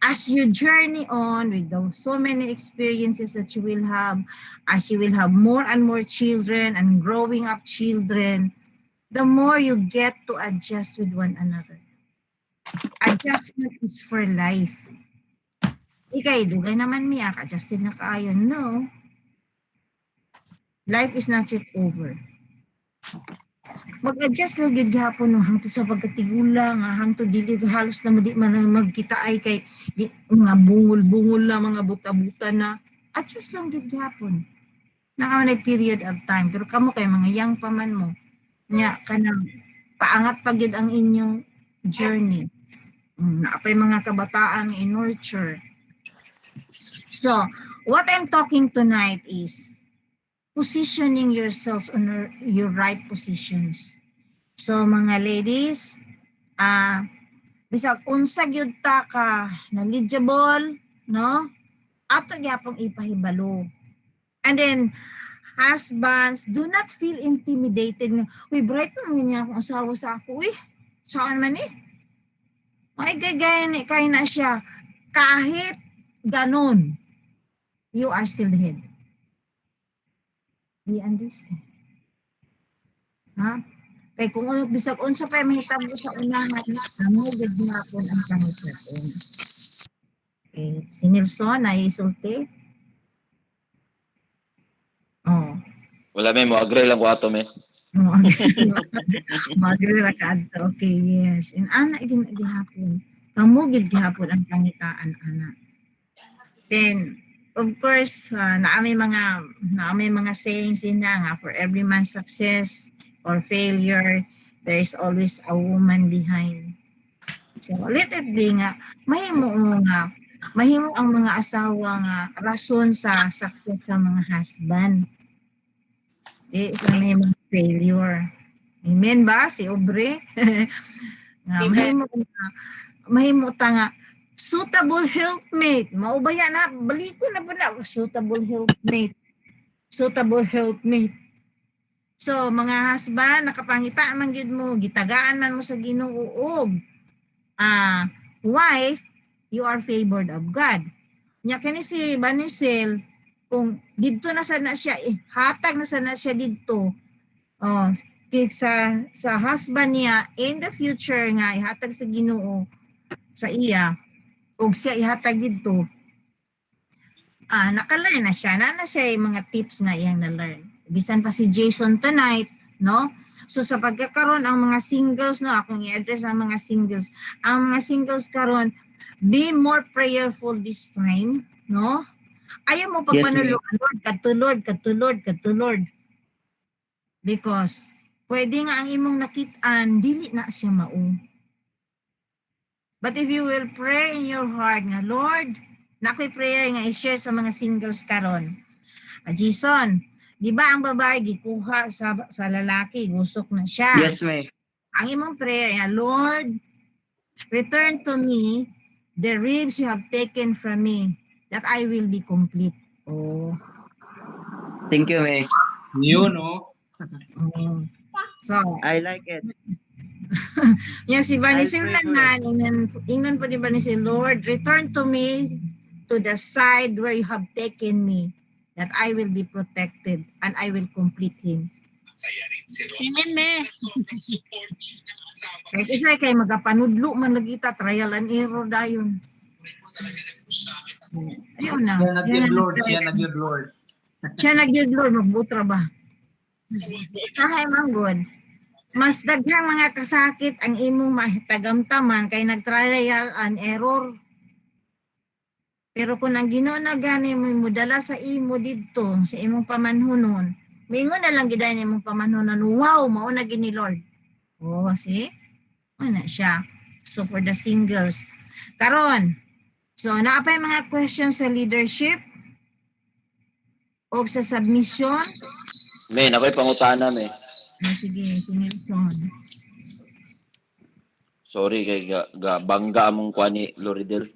As you journey on with those so many experiences that you will have, as you will have more and more children and growing up children, the more you get to adjust with one another. Adjustment is for life. Ikay, dugay naman miya, adjusted na kaayo. No. Life is not yet over. Mag-adjust lang gid gihapon no hangtod sa pagkatigula nga hangtod dili halos na di man magkita ay kay mga bungol-bungol na mga buta-buta na adjust lang gid gihapon. Nakamanay period of time pero kamo kay mga young pa man mo nya kanang paangat pa gyud ang inyong journey. Naapay mga kabataan in nurture. So, what I'm talking tonight is positioning yourselves on your right positions. So mga ladies, bisag unsa gyud ta ka knowledgeable, no? Ato gyapon ipahibalo. And then husbands, do not feel intimidated nga, uy, bright naman niya akong asawa sa ako, uy, saan man eh? Ay, gaya na siya. Kahit ganon, you are still the head. Do you understand? Ha? Kay kung bisag unsa pa mahitabo sa unahan, amo gid gyapon ang kahitabo. Okay, si Nelson ay isulti. Oh. Wala may mo agree lang ko ato me. Magrira ka adto. Okay, yes. And ana din gihapon. Kamo gid gihapon ang pangitaan ana. Then of course, naamay mga sayings din na nga, for every man's success or failure, there is always a woman behind. So, let it be nga, mahimo ang mga asawa nga rason sa success sa mga husband. Di sa may mga failure. Amen ba? Si Obre? Mahimo ta nga, suitable helpmate. Maubaya na, baliko na po na. Suitable helpmate. Suitable helpmate. So, mga husband, nakapangita man gid mo, gitagaan man mo sa Ginoo. Wife, you are favored of God. Nya kani si Banisel, kung didto na sana siya, hatag na sana siya didto. Sa husband niya, in the future nga, ihatag sa Ginoo sa iya, og siya ihatag dito, naka-learn na siya. Na siya yung mga tips nga iyang na-learn. Bisan pa si Jason tonight, no? So sa pagkakaroon, ang mga singles, no? Akong i-address ang mga singles. Ang mga singles karon, be more prayerful this time, no? Ayaw mo pagpanulog, Lord, katulord. Because, pwede nga ang imong nakitaan, dili na siya mao. But if you will pray in your heart nga, Lord, na ako'y prayer nga i-share sa mga singles karon. Jason, di ba ang babae gikuha sa lalaki, gusok na siya. Yes, may. ang imong prayer, Lord, return to me the ribs you have taken from me, that I will be complete. Oh. Thank you, May. Yun, oh. Oh. So, I like it. yan si Vanisel I'll pray for naman, ingnan po ni Vanisel, Lord, return to me to the side where you have taken me, that I will be protected and I will complete him. Amen, me. Kahit isa kay magapanudlo man lagita, trial and error dayon. Ayun na. Siya nag-give Lord, siya nag-give Lord. Siya nag-give Lord, magbutra ba? Sahay manggod. Mas daghang mga kasakit ang imong mahitagamtaman kay nag-trial and error. Pero kung ang Ginoo na gani mo mudala sa imo didto sa imong pamanhunon, mingon na lang gid ni imong pamanhunon, wow, mao na gini Lord. Oh, see? Ano siya? So for the singles. Karon, so naapay mga questions sa leadership o sa submission. Men, ako'y pangutana, men. Sige, Nelson. Sorry kay bangga among kuha ni Loridel.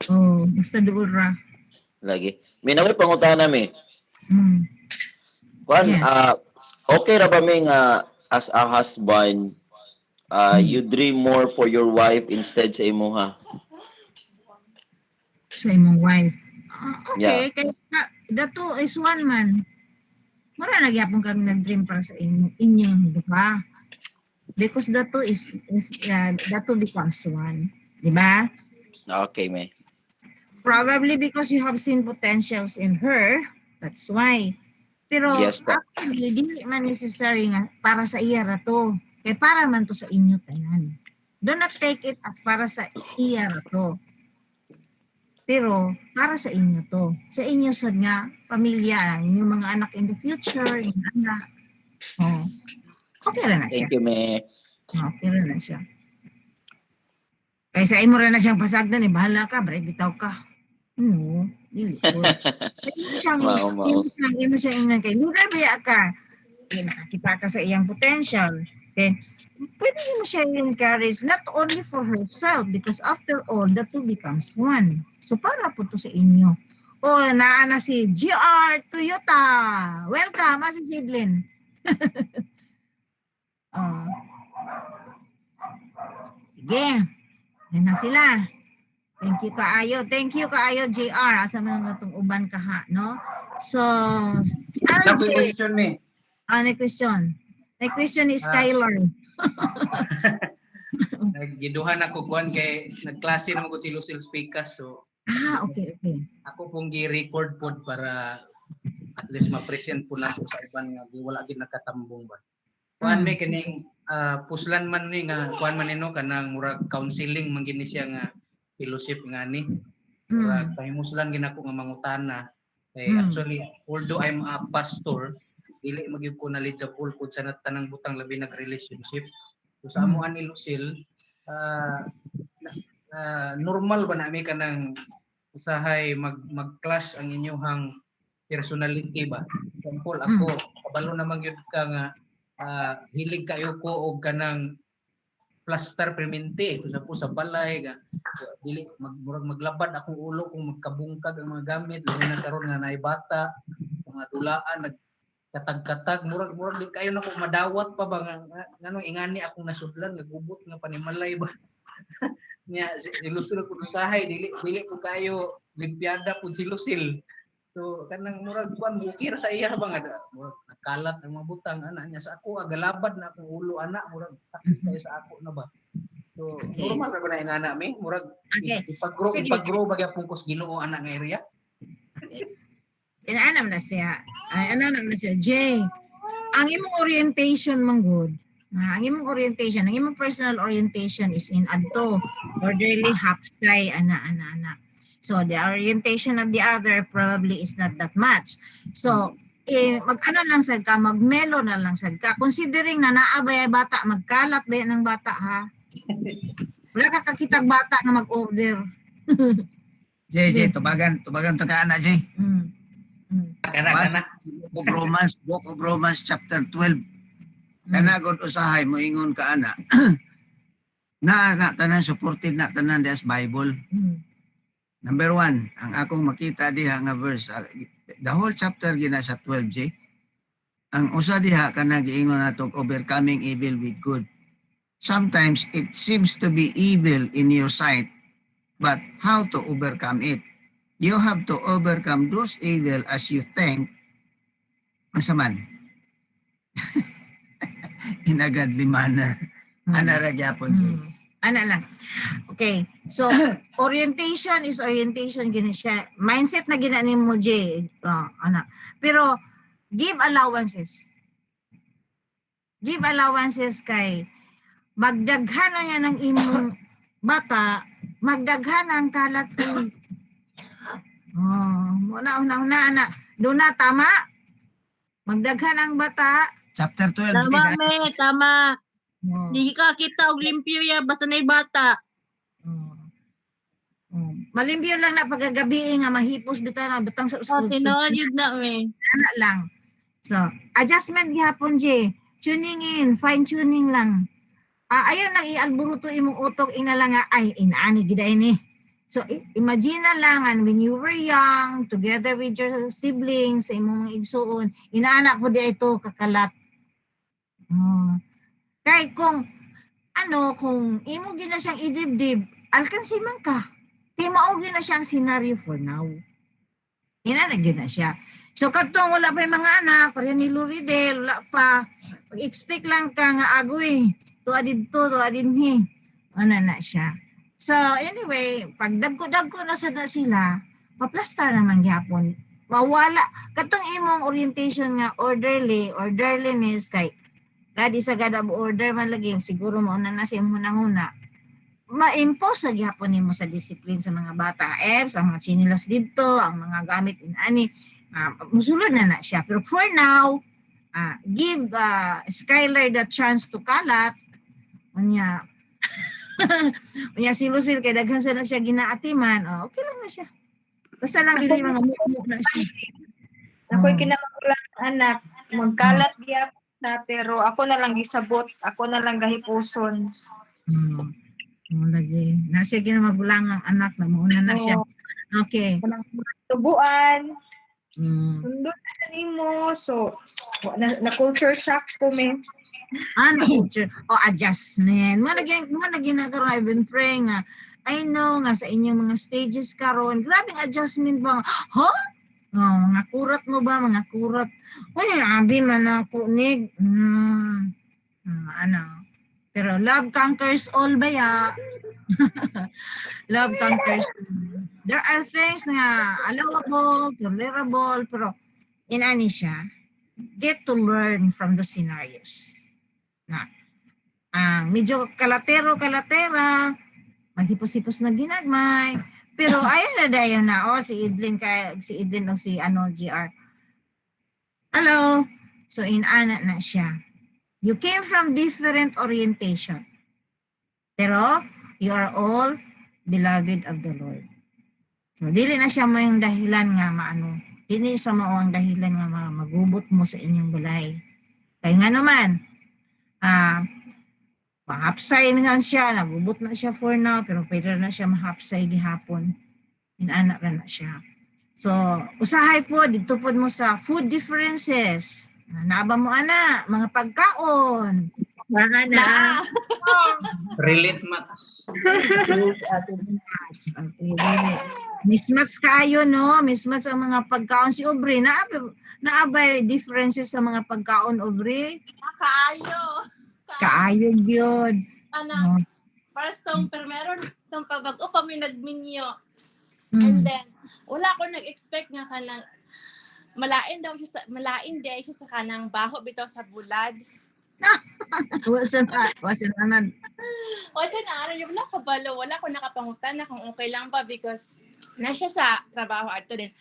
Oh, basta doon ra. Lagi. Men, ako'y pangutana, men. Mm. Kuan, Yes. okay ra ba may nga as a husband, you dream more for your wife instead sa imuha? Sa imong wife. Yeah. Okay, kaya the two is one man. Mura nagyapon kang nag-dream para sa inyong duha. Because the two the two becomes one. Diba? Okay, men. Probably because you have seen potentials in her. That's why. Pero Yes, po. actually, di man necessary nga para sa iya ra to. Kaya para man to sa inyo tanan. Do not take it as para sa iya ra to. Pero para sa inyo to. Sa inyo sad nga pamilya, inyong mga anak in the future, yung anak. Oh. Okay ra na siya. Thank you, men. Okay ra na siya. Kaysa imo ra na siyang pasagdan, bahala ka, break bitaw ka. No, dili ko. Imo siyang ingnan kay lugar ba ka? Nakakita ka sa iyang potential. Okay? Pwede mo siya encourage not only for herself because after all, the two becomes one. So para po to sa inyo. O, naana si GR Toyota. Welcome, si Sidlin. Sige. Yan na sila. Thank you kaayo. Thank you kaayo, JR. Asa man nga itong uban ka ha, no? So, si Sabi RJ. question, me. Ano question? The question is Skylar. Naggiduhan ako kuan kay nagklase naman ko si Lucille Speakas, so Okay. ako pong gi-record pod para at least ma-present po nato sa iban nga wala gid nakatambong ba. Kuan may kining puslan man ni nga kuan man nino kanang murag counseling man gini siya nga fellowship nga ni. Murag pahimuslan gid ako nga mangutana. Kay actually although I'm a pastor, dili magyud ko knowledgeable pud sa tanang butang labi nag relationship. So sa amo ani Lucille, normal ba na mi kanang usahay mag-clash ang inyong personality ba? Example ako, kabalo naman yun ka nga hilig kayo ko og kanang plaster permente sa balay ga dili maglabad akong ulo kung magkabungkag ang mga gamit lalo na karon nga naay bata mga dulaan nagkatag-katag murag di kayo nako madawat pa ba nganong ingani akong nasudlan nagubot nga panimalay ba nya si Lucille ko usahay dili ko kayo limpiada pud si Lucille. So kanang murag kuan bukir sa iya ba nga nakalat ang mga butang ana nya sa ako agalabad na akong ulo ana murag sakit kay sa ako na ba. So normal ra ba na ingana mi murag ipag-grow ba gyud pungkos Ginoo ana nga area. Inaanam na siya. Jay. Ang imong orientation manggod. Ang imong orientation, ang imong personal orientation is in adto orderly hapsay ana. So the orientation of the other probably is not that much. So mag-ano lang sad ka, magmelo na lang sad ka. Considering na naabay bata, magkalat ba ng bata ha? Wala ka kakitag bata nga mag-order. Jay, tubagan to ka na, Jay. Kana. Book of Romans chapter 12. Kanagod usahay mo ingon ka ana. na tanan supported na tanan des Bible. Number 1, ang akong makita diha nga verse, the whole chapter gina sa 12J. Ang usa diha kanang giingon natong overcoming evil with good. Sometimes it seems to be evil in your sight, but how to overcome it? You have to overcome those evil as you think, unsa man, in a godly manner. Ana ra gyapon Jay. Ana lang. Okay. So, orientation is orientation gina siya. Mindset na ginanin mo, Jay. Ana. Pero, give allowances. Give allowances kay magdaghan na niya ng imong bata, magdaghan ang kalat ko. Una. Doon na, tama? Magdaghan ang bata. Chapter 12 Jay. Tama, me, tama. Oh. Di ka kita og limpyo ya basta nay bata. Malimpyo lang na pagagabi nga mahipos bitaw na butang sa Oh, tinuod yun na, me. Ana lang. So, adjustment gihapon, Jay. Tuning in, fine tuning lang. Ayaw nang ialburuto imong utok ina lang nga ay inaani giday ni. So imagine na lang and when you were young together with your siblings sa imong mga igsuon, inaana po di ito kakalat. Kay kung kung imo gina siyang idibdib, alkansi man ka. Kay mao gina siyang scenario for now. Ina na gina siya. So katong wala pa yung mga anak, pareha ni Loridel, wala pa. Pag-expect lang ka nga agoy, tuwa dito, tuwa dinhi. Ano na siya. So anyway, pag dagko-dagko na sada sila, maplasta naman gyapon. Mawala. Katong imong orientation nga orderliness kay gadi sa gada order man lagi, siguro mo na sa imong hunahuna. Ma-impose sa gyapon nimo sa discipline sa mga bata. Apps, ang mga chinilas dito, ang mga gamit inani. Musulod na siya. Pero for now, give Skylar the chance to kalat. Unya silusil kay daghan sa na siya ginaatiman. Okay lang na siya. Basta lang dili mga mukmuk na siya. Ako'y kinamagulang anak, magkalat gyapon na pero ako na lang gisabot, ako na lang gahipuson. Lagi. Nasa ginamagulang ang anak na mauna na siya. Okay. Tubuan. Sundot na nimo. So, na culture shock ko, me. Culture. Adjustment. Mo na ginagawa. I've been praying nga. I know nga sa inyong mga stages karon. Grabing adjustment ba? Mga kurat mo ba? Mga kurat. Uy, abi man ako nig. Pero love conquers all ba ya? Love conquers all. There are things nga allowable, tolerable, pero inani siya, get to learn from the scenarios. Medyo kalatera, maghipos-hipos na ginagmay, pero ayun na dayon na, si Idlin o si GR. Hello. So inana na siya. You came from different orientation. Pero you are all beloved of the Lord. So dili na siya mo yung dahilan nga dili sa mao ang dahilan nga magubot mo sa inyong balay. Kaya nga naman, pang-hapsay na siya, nagubot na siya for now, pero pwede na siya mahapsay gihapon. Inanak na siya. So, usahay po, dito po mo sa food differences. Naba mo mga pagkaon. Relate match. Mismatch kayo, no? Mismatch ang mga pagkaon. Si Aubrey, naabay differences sa mga pagkaon, Aubrey? Kaayo yun. First pero meron itong pabago pa may nagminyo. And then, wala ko nag-expect nga kanang malain siya sa kanang baho bitaw sa bulad. Wasan na. Yung wala kabalo, wala ko nakapangutan na kung okay lang ba because na siya sa trabaho ato din.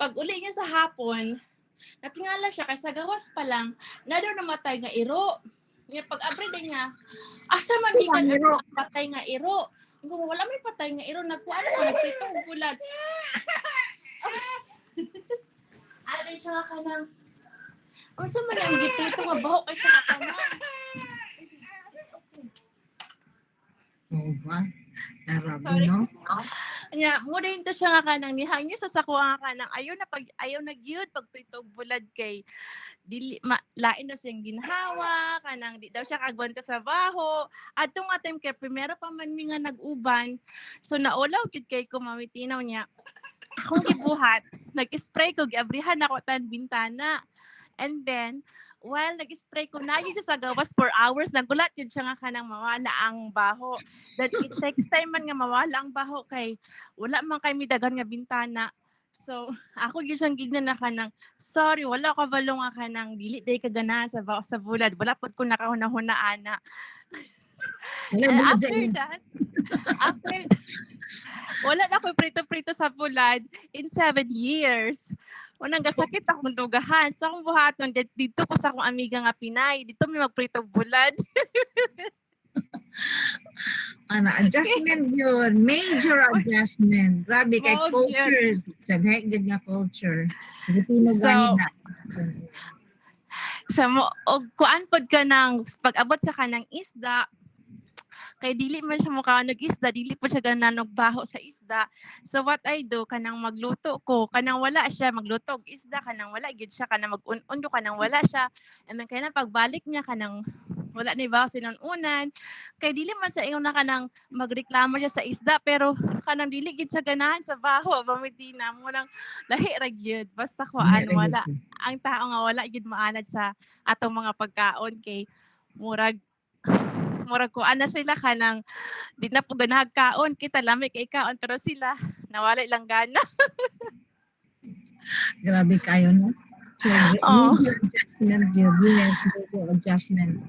Pag uli niya sa hapon, natingala siya kasi sa gawas pa lang, na daw namatay nga iro. Pag abri din niya, asa man di ka patay nga iro. Kung wala may patay nga iro, nagtitong bulad. Ano din siya ka ng, unsa man ang gitito nga baho kay sa kanan. Oh, ba? Grabe, Sorry. no? Nya mo rin to siya nga kanang nihangyo sa sako nga kanang ayaw na gyud pagpritog bulad kay dili lain daw siyang ginhawa kanang di daw siya kagwanta sa baho adto nga time kay primero pa man mi nga nag-uban so naulaw gyud kay ko mamitinaw niya akong gibuhat nag-spray ko giabrihan ako tan bintana and then while nag-spray ko na yun sa gawas for hours nagulat yun siya nga kanang mawala ang baho that it takes time man nga mawala ang baho kay wala man kay midagan nga bintana. So, ako gyud siyang gignan na kanang sorry, wala ka balo nga kanang dili day ka ganahan sa bulad. Wala pod ko nakahuna-hunaan na. Wala And mo after dyan. that, wala na ako prito-prito sa bulad in 7 years. Unang gasakit akong dugahan. Sa akong buhaton, dito ko sa akong amiga nga Pinay. Dito may magprito bulad. Adjustment yun. Major adjustment. Grabe, kay Oo, culture. Sa good nga culture. Filipino So, gani na. sa mo, og kuan pod ka ng pag-abot sa kanang isda, kay dili man siya mukha nag-isda, dili po siya gananog baho sa isda. So what I do, kanang magluto ko, kanang wala siya, magluto og isda, kanang wala, gid siya, kanang mag-undo, kanang wala siya. And then kanang pagbalik niya, kanang wala ni baho sinununan. Kay dili man sa ingon na kanang magreklamo siya sa isda, pero kanang dili gid siya ganahan sa baho, bamitina mo nang lahi ra gyud. Basta kuan wala. Ang tao nga wala gid maanad sa atong mga pagkaon kay murag ko ana sila kanang di na po ganahag kaon kita lami kay kaon pero sila nawala lang gana. Grabe kayo, no? So, Oh. major adjustment yun. Yes, major adjustment.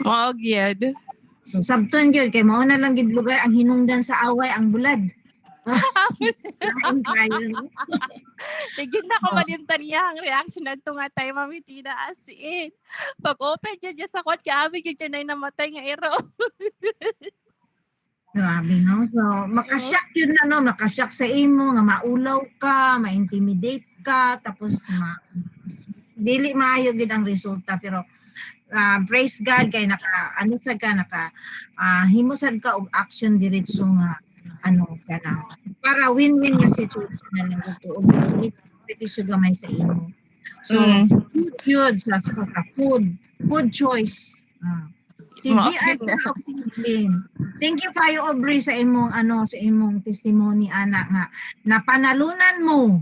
Mao gyud. So, sabton yun. Kay mao na lang gid lugar ang hinungdan sa away, ang bulad. Kain kayo, no? Tigid na ko malimtan niya ang reaction adto nga tay Mami Tina as in. Pag open jud sa kwat kay abi gyud nay namatay nga ero. Grabe, no? So, makasyak yun na, no? Makasyak sa imo, nga maulaw ka, ma-intimidate ka, tapos dili maayo gid ang resulta. Pero, praise God, kay himusad ka og action diretso nga, ka na. Para win-win yung situation na lang ito. O beneficio gamay sa imo. So, sa food yun, sa food choice. Si GI ko si Evelyn. Thank you kayo Aubrey sa imong sa imong testimony ana nga napanalunan mo.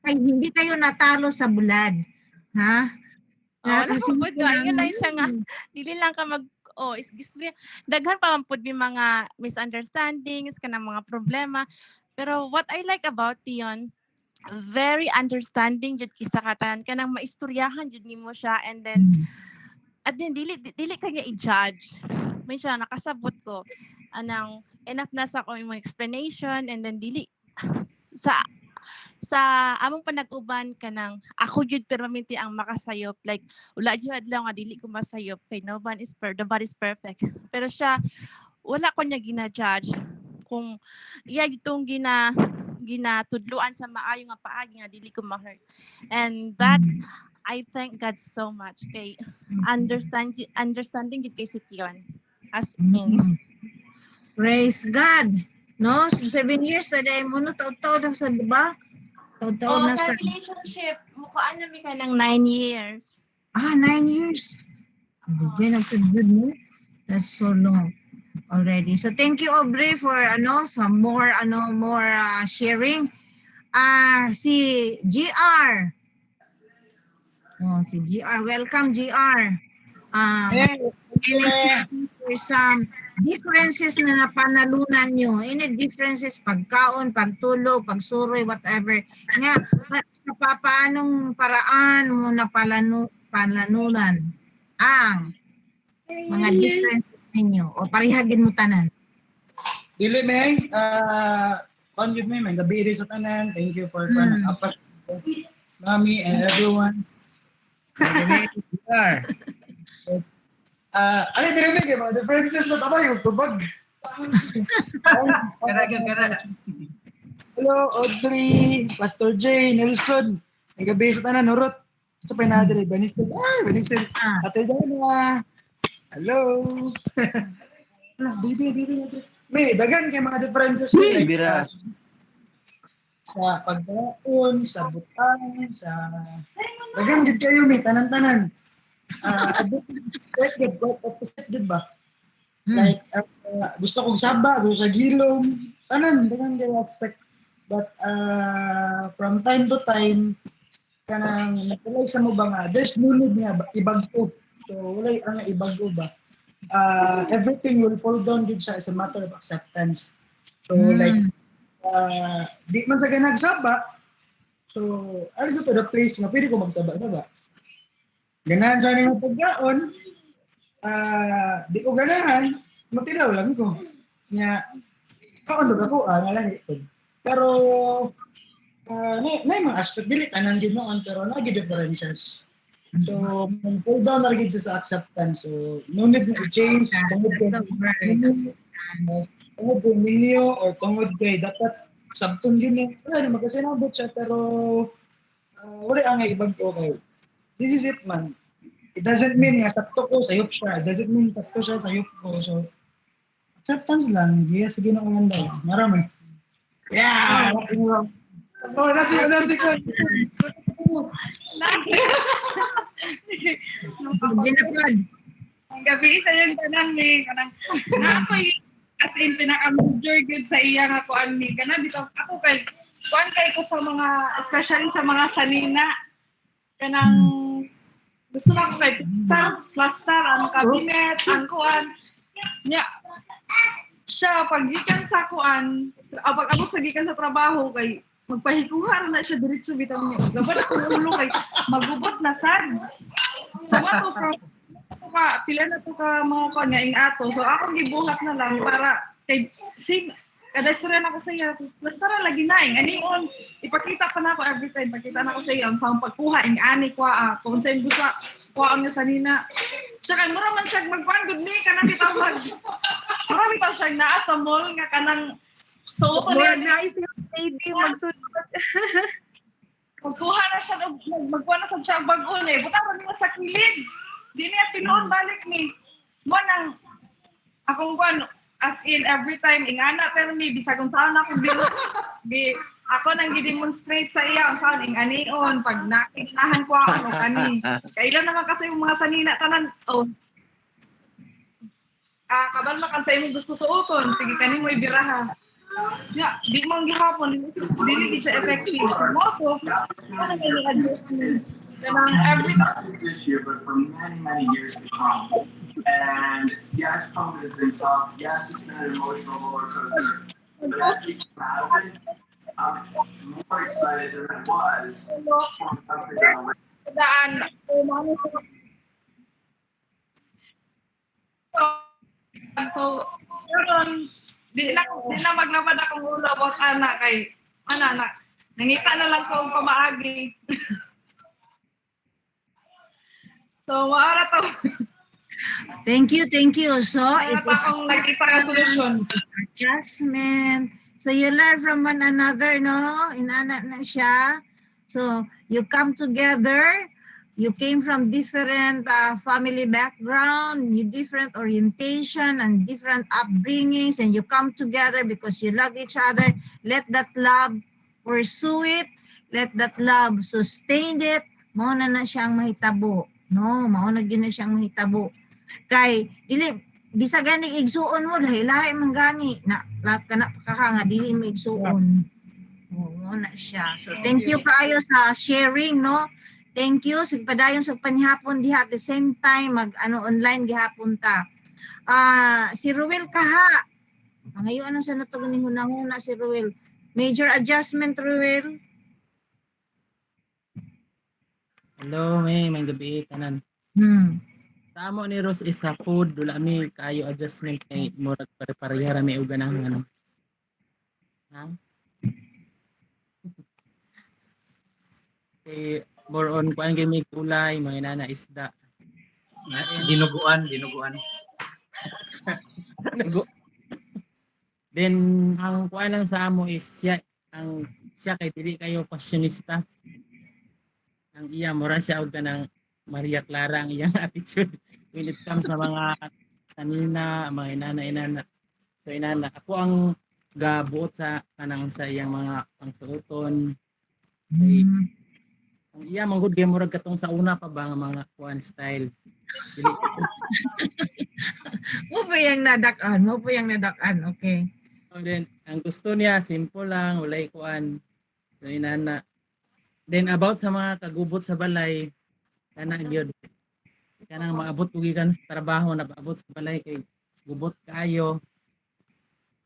Hindi kayo natalo sa bulad. Ha? Wala ko po yun lang siya nga. Dili lang ka daghan pa man pud may mga misunderstandings kanang mga problema. Pero what I like about Tion, very understanding jud kisa katanan kanang maistoryahan jud nimo siya and then at then dili kanya i-judge. May siya nakasabot ko anang enough na sa ko imong explanation and then dili sa among panag-uban kanang ako jud permanente ang makasayop like wala jud adlaw nga dili ko masayop kay nobody is perfect pero siya wala ko niya gina-judge kung iya gitong ginatudluan sa maayo nga paagi nga dili ko ma-hurt and that's I thank God so much kay understanding gid kay si Tion as in. Praise God. No, so 7 years na dahil mo no taw-taw na sa diba? Taw-taw na sa sa relationship mukaan na mi ka ng 9 years. 9 years. Okay na sa good mo. That's so long already. So thank you Aubrey for some more sharing. Si GR. Si GR. Welcome, GR. There's some differences na napanalunan nyo. Any differences, pagkaon, pagtulog, pagsuroy, whatever. Nga, sa paanong paraan mo napanalunan ang mga differences ninyo o parihagin mo tanan? Dili, May. Conjure me, may gabi rin sa tanan. Thank you for apas, Mami and everyone. Ano tinibig eh, mga differences sa taba yung tubag. Kara. Hello, Audrey, Pastor J, Nelson. May gabi sa tanan, Nurot. Sa pinadali, Banisel. Banisel. Ate Dana. Hello. Baby. May dagan kay mga differences like Bira. sa pagdaon, sa butang, sa dagan gid kayo may tanan-tanan. Expected, opposite gid ba? Like gusto kong saba, gusto sa gilom, tanan kayo aspect. But from time to time kanang napulay sa mo ba nga there's no need nga ibag-o. So walay ang ibag-o ba? Everything will fall down good siya as a matter of acceptance. So like di man sa nagsaba, so I'll go to the place nga pwede ko magsaba-saba. Ganahan sa nang pagkaon, di ko ganahan, matilaw lang ko. Nya, kaundog ako, nga lahi ko. Pero, na mga aspect, dili tanan din noon, pero nagi differences. So, pull down na rin sa acceptance. So, no need na i-change. Tungod kay ninyo or tungod kay dapat sabton din eh. Wala, magkasinabot siya, pero wala ang ibag ko kay. This is it, man. It doesn't mean nga sakto ko, sayop siya. It doesn't mean sakto siya, sayop ko. So, acceptance lang. Yes, sige na ulang daw. Marami. Yeah! Oh, nasi ko. Ang gabi sa yung tanang ni kanang na ako'y as in pinaka-major good sa iya nga kuan ni kana bitaw ako kay kuan kay ko sa mga especially sa mga sanina kanang gusto na ko kay plaster ang cabinet ang kuan nya siya pag gikan sa kuan pag abot sa gikan sa trabaho kay magpahikuha na siya diretso bitaw niya laban ako ulo kay magubot na sad so mato from pila na to ka mga kuan nga ing ato so akong gibuhat na lang para kay kada istorya na ko sa iya plastara lagi na ing anion ipakita pa na ako every time pakita na ko sa iya ang sa pagkuha ing ani kwa kung sa imbusa kuha ang sanina tsaka mura man siya magkuan good me kanang bitaw marami pa siya naa sa mall nga kanang so to Nice baby magsunod. magkuha na siya magkuha na siya bag-o niya buta niya sa kilid di niya pinuon balik ni mo nang akong kuan as in every time ingana pero mi bisag kung saan ako di ako nang gi-demonstrate sa iya ang saan ing anion pag nakikinahan ko ako kani kailan naman kasi yung mga sanina tanan kabal man kan sa imong gusto suoton sige kani mo ibiraha ya di mo gihapon dili siya effective so mo ko ano may adjustment kanang every this year, but for many years to come. And yes, COVID has been tough. Yes, it's been an emotional roller coaster. But as we come out of it, I'm more excited than I was for something on the way. daan so karon di na maglabad akong ulo about ana kay ana nangita na lang ko og pamaagi so maara to Thank you. So, it is akong nakita ka solusyon adjustment. So, you learn from one another, no? Inana na siya. So, you come together. You came from different family background, different orientation, and different upbringings, and you come together because you love each other. Let that love pursue it. Let that love sustain it. Mauna na siyang mahitabo. No, mauna gyud na siyang mahitabo. Kay dili bisag gani igsuon mo lahi-lahi man gani na kana nga dili mo igsuon. Oo na siya. So thank you kaayo sa sharing, no. Thank you sig padayon sa panihapon diha at the same time online gihapon ta. Si Ruel kaha. Ngayon ano sa natug ni hunahuna si Ruel. Major adjustment Ruel. Hello, may gabi tanan. Tamo ni Rose is sa food dula mi kayo adjustment kay murag pare-parehara mi og ganang ano. Ha? Kay more on kuan kay may kulay, mga nana isda. Dinuguan. Then ang kuan lang sa amo is siya kay dili kayo fashionista. Ang iya mura siya og ganang Maria Clara ang iyang attitude. when it comes sa mga sanina, mga inana. So inana, ako ang gabuot sa kanang sa iyang mga pangsuoton. Sa ang iya manggod kay murag katong sa una pa ba nga mga kuan style. Dili Mo po yung nadak-an. Okay. and then ang gusto niya simple lang, walay kuan. So inana. Then about sa mga kagubot sa balay, kana gyud kanang maabot ug gikan sa trabaho na paabot sa balay kay gubot kaayo.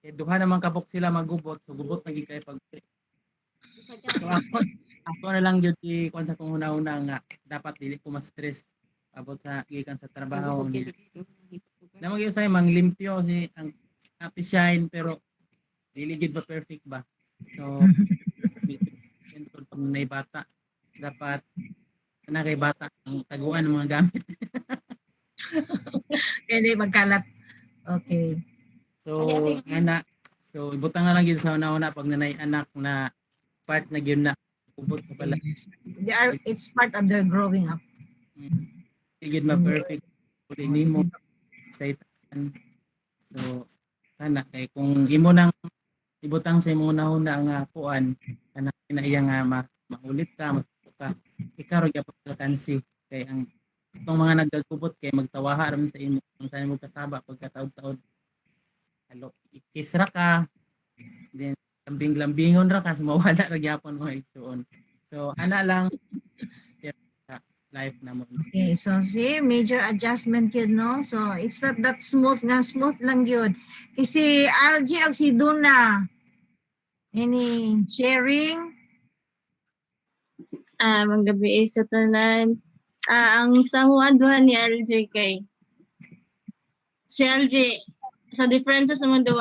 Kay duha naman kapok sila magubot, so gubot lagi kay pag so ako na lang gyud kuan sa kung una-una nga dapat dili ko ma-stress abot sa gikan sa trabaho niya. Na magyusay manglimpyo si ang happy shine pero dili gyud ba perfect ba. So pag may bata dapat na kay bata ang taguan ng mga gamit. Kaya di magkalat. Okay. So ana so ibutang na lang gyud sa una-una pag nanay anak na part na gyud na ubot sa balay. It's part of their growing up. Igid ma-perfect kung nimo sa itan. So kana kay kung imo nang ibutang sa imong una-una nga kuan kana iya nga maulit ka masuka ikaw ra gyapon kansi kay ang itong mga nagagubot kay magtawaha ra man sa imo kung saan mo kasaba pagkataod-taod. Hello, ikis ra ka. Then lambing-lambingon ra ka so mawala ra gyapon mga igsuon. So ana lang life na mo. Okay, so see, major adjustment yun, no? So, it's not that smooth lang yun. Kasi Algie o si Duna, any sharing? Manggabi sa tanan. Ang samuaduhan ni LJ kay si LJ sa differences naman daw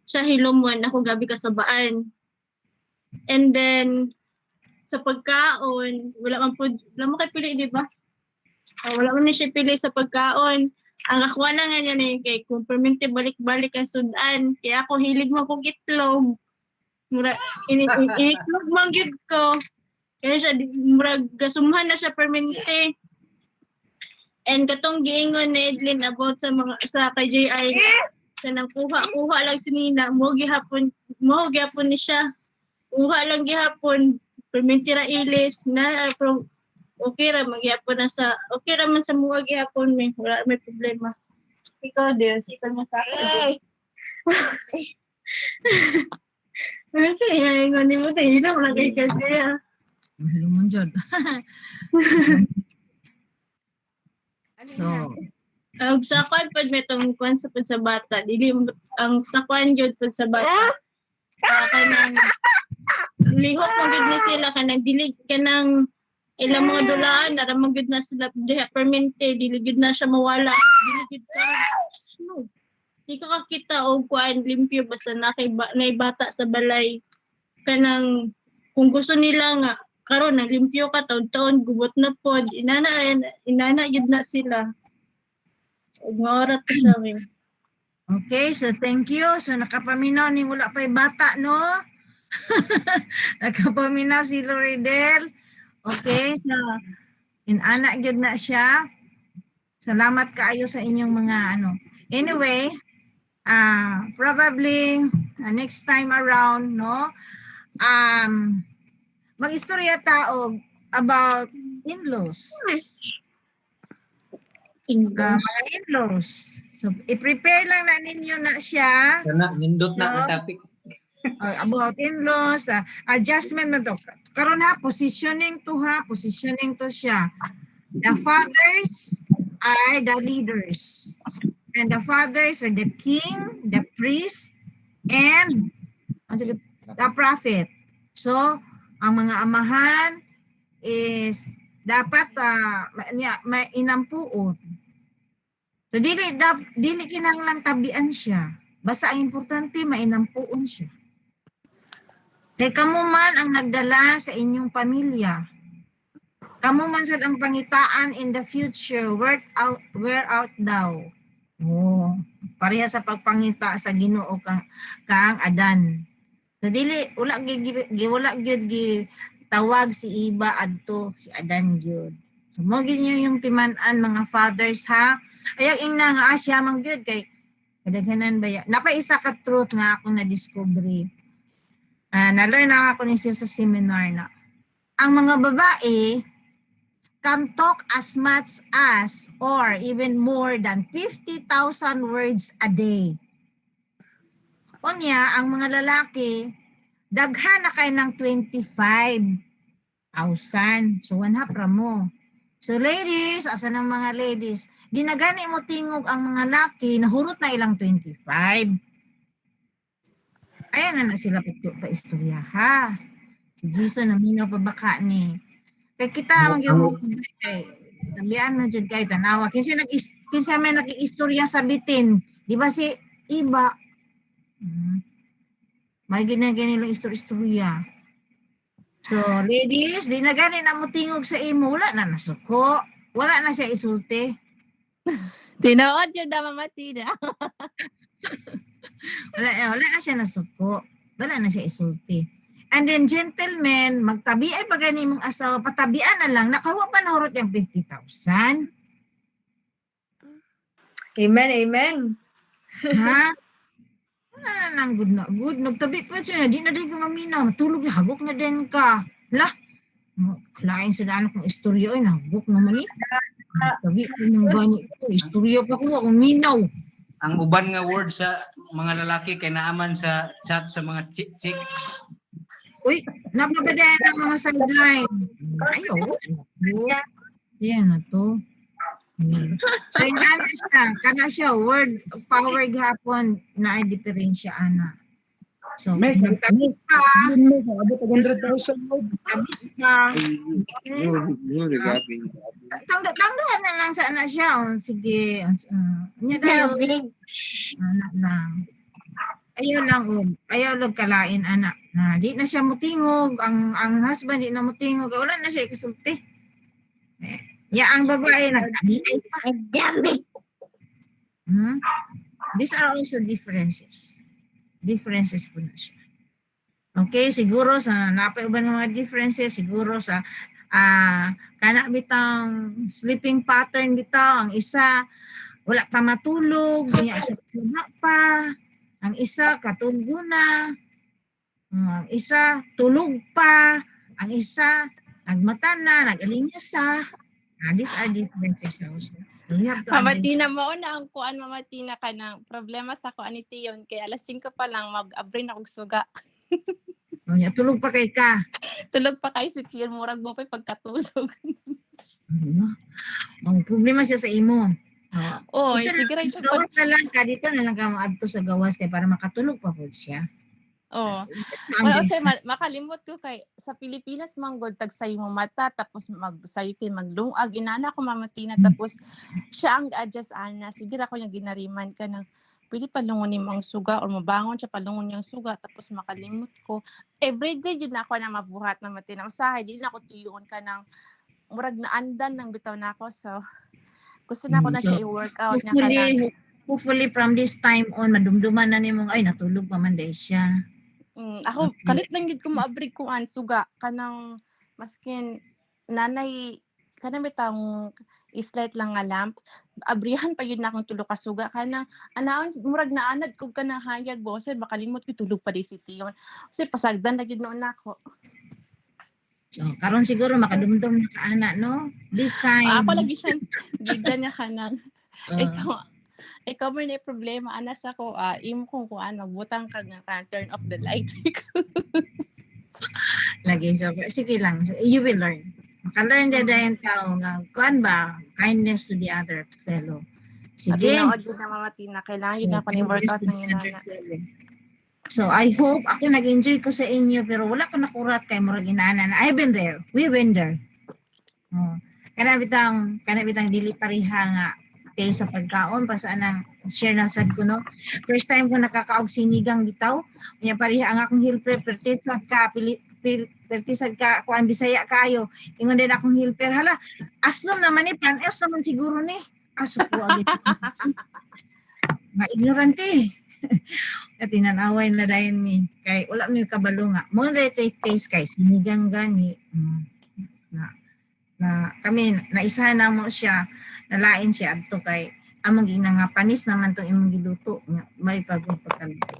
siya hilomwan ako gabi kasabaan. And then sa pagkaon, wala mo kay pili, di ba? Wala mo ni siya pili sa pagkaon. Ang akwa na nga niya kay kung permente balik-balik ang sudan. Kaya ako hilig mo kong itlog. Itlog manggid ko. Kaya siya, murag gasumhan na siya permente. And katong giingon ni Edlin about sa kay JR, kanang kuha lang si Nina, mo gihapon ni siya. Kuha lang gihapon, permente ra ilis na okay ra magyapon na sa okay ra man sa mga gihapon wala may problema. Ikaw Dios, ikaw mo sa akin. Kasi ingon ni mo tayo na wala kay kasi Luman dyan. So, ang sakwan pag may tong kwan sa bata, dili ang sakwan jud pag sa bata. Kanang lihok mo gud ni sila kanang dili kanang ilang mga dulaan naramang gud na sila diha permente dili gud na siya mawala dili gud ka no di ka kakita og kuan limpyo basta na kay nay bata sa balay kanang kung gusto nila nga karon na limpyo ka taon-taon gubot na pod inana gud na sila ug ngorat siya okay, so thank you. So nakapaminaw ni wala pa'y bata, no? Nakapaminaw si Loridel. Okay, so inanak gyud na siya. Salamat kaayo sa inyong mga ano. Anyway, probably next time around, no? Mag-istorya taog about in-laws. Mga in-laws. So, i-prepare lang na ninyo na siya. Nindot na ang topic. About in-laws, adjustment na to. Karon positioning to siya. The fathers are the leaders. And the fathers are the king, the priest, and the prophet. So, ang mga amahan is dapat may inampuon. So, dili kinahanglan tabian siya. Basta ang importante, mainampuon siya. Kaya kamo man ang nagdala sa inyong pamilya. Kamo man sad ang pangitaan in the future, where art thou? Oh, pareha sa pagpangita sa Ginoo kang Adan. So, dili, wala gyud tawag si Iba adto si Adan gyud. So, mo ginyo yung timan-an mga fathers ha. Ayag ingna nga asya mang gyud kay kadaghanan ba ya. Napaisa ka truth nga ako na discovery. Na-learn na ako ni siya sa seminar na ang mga babae can talk as much as or even more than 50,000 words a day. Unya, ang mga lalaki, daghan na kayo ng 25,000. So, 1/2 ra mo. So, ladies, asa ng mga ladies, di na gani mo tingog ang mga laki, nahurot na ilang 25. Ayan na sila pa istorya, ha? Si Jason, naminaw pa baka ni. Kaya kita, mag-iwag kay, tabian mo dyan kay tanawa. Kinsa may nag-istorya sa bitin. Di ba si Iba? May ginagani lang istorya. So, ladies, di na gani na mo tingog sa imo. Wala na nasuko. Wala na siya isulti. Tinood yun na mamatina. Wala na siya nasuko. Wala na siya isulti. And then, gentlemen, magtabi ay pagani mong asawa, patabian na lang, nakawa pa nahurot yung 50,000. Amen, amen. Ha? Wala na nang good na good. Nagtabi pa siya, di na din ka maminaw. Matulog na, hagok na din ka. Lah, kalain sa daan kong istorya, ay nahagok naman eh. Tabi ko ng ganyan ko, istorya pa ko, akong minaw. Ang uban nga word sa mga lalaki kay naaman sa chat sa mga chicks. Uy, napabadayan ang mga sideline. Ayaw. Yan na to. So, yung ana siya, kana siya, word power gihapon na ay diferensya ana. So, nagsabi ka, Abot 100,000 words. sabi ka, tangdahan na lang sa ana siya. O, sige, niya daw, anak lang. Ayaw lang kalain anak. Na di na siya mutingog, ang husband di na mutingog, wala na siya ikasulti. Ya ang babae nagtabiay pa. These are also differences. Differences po na siya. Okay, siguro sa napay uban ng mga differences, siguro sa kana bitang sleeping pattern bitaw, ang isa wala pa matulog, niya sa pa. Ang isa katulgo na. Ang isa tulog pa. Ang isa nagmata na, nag-alinyasa. These are differences also. So we have to Mamatina mo na ang kuan mamatina ka ng problema sa kuan ni Tion kay alas 5 pa lang mag-abrin akong suga. tulog pa kay ka. Tulog pa kay si Tion murag mo pa pagkatulog. Ang problema siya sa imo. Oh, Dito sige ra gawas na lang ka, dito na lang ka maadto sa gawas kay para makatulog pa po siya. Oh. Wala kasi makalimot ko kay sa Pilipinas manggod tag sayo mo mata tapos magsayo kay maglungag inana ko mamatina tapos siya ang adjust ana sige ra ko yung ginariman ka ng pwede palungon ni mang suga or mabangon siya palungon niyang suga tapos makalimot ko everyday yun ako na mabuhat na matina usahay di na ako tuyon ka ng murag na andan ng bitaw na ako so gusto na ko na siya i-workout niya ka hopefully from this time on madumduman na nimo ay natulog pa man day siya. Ako kalit lang gid ko maabrig ko an suga kanang maskin nanay kanang bitang islight lang nga lamp abrihan pa yun na akong tulo ka suga kanang anaon murag naanad ko kanang hayag bose makalimot ko tulog pa di si Tion kasi pasagdan na gid noon nako. So karon siguro makadumdum na ka ana no be kind. Ako lagi siya gidan niya kanang ikaw may na problema anas ako imo kung kuan magbutang kag nga turn off the light. Lagi so sige lang you will learn. Maka-learn na dayon tao nga kuan ba kindness to the other fellow. Sige. Tinood yun na mamatina kailangan yun ako ni workout ng inana. So I hope ako nag-enjoy ko sa inyo pero wala ko nakurat kay murag inana na I've been there. We've been there. Kana bitang dili pariha nga sa pagkaon para sa anang share na sad ko no. First time ko nakakaog sinigang bitaw. Unya pariha ang akong helper pertisad ka kuan Bisaya kayo. Ingon din akong helper hala. Aslom naman ni pan-es naman siguro ni. Aso ko agad. Nga ignorante. At tinanaway na dayon mi kay wala mi kabalo nga. Mo taste kay sinigang gani. na kami naisahan na mo siya nalain siya adto kay among nga panis naman tong imong giluto nga may pagpagkaluto.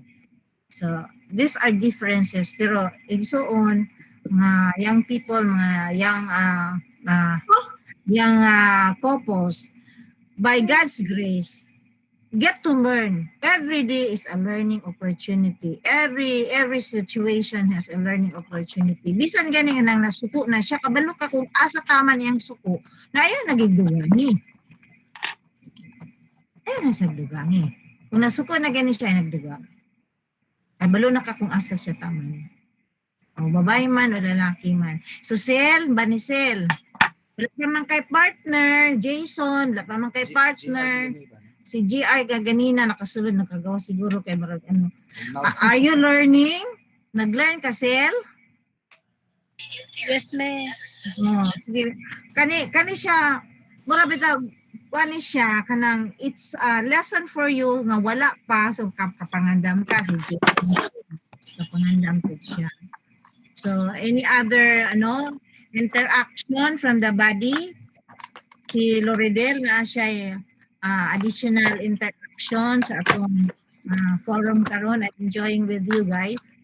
So these are differences pero igsuon mga young people, mga young couples, by God's grace, get to learn. Every day is a learning opportunity. Every situation has a learning opportunity. Bisan gani nga nang nasuko na siya, kabalo ka kung asa tama niyang suko, na ayaw nagigdugangi. Ayaw na siya dugangi. Kung nasuko na gani siya, ay nagdugang. Kabalo na ka kung asa siya tama niya. O babae man o lalaki man. So Sel, Banisel, wala pa man kay partner, Jason, wala pa man kay partner. Si GR ganina nakasulod nakagawa siguro kay marag ano. Are you learning? Nag-learn ka, Sel? Yes, ma'am. Oh, sige. Kani siya mura bitaw wani siya kanang it's a lesson for you nga wala pa so kapangandam ka si Jason. Kapangandam ko siya. So any other interaction from the body? Si Loredel na siya additional interaction sa atong forum karon. I'm enjoying with you guys.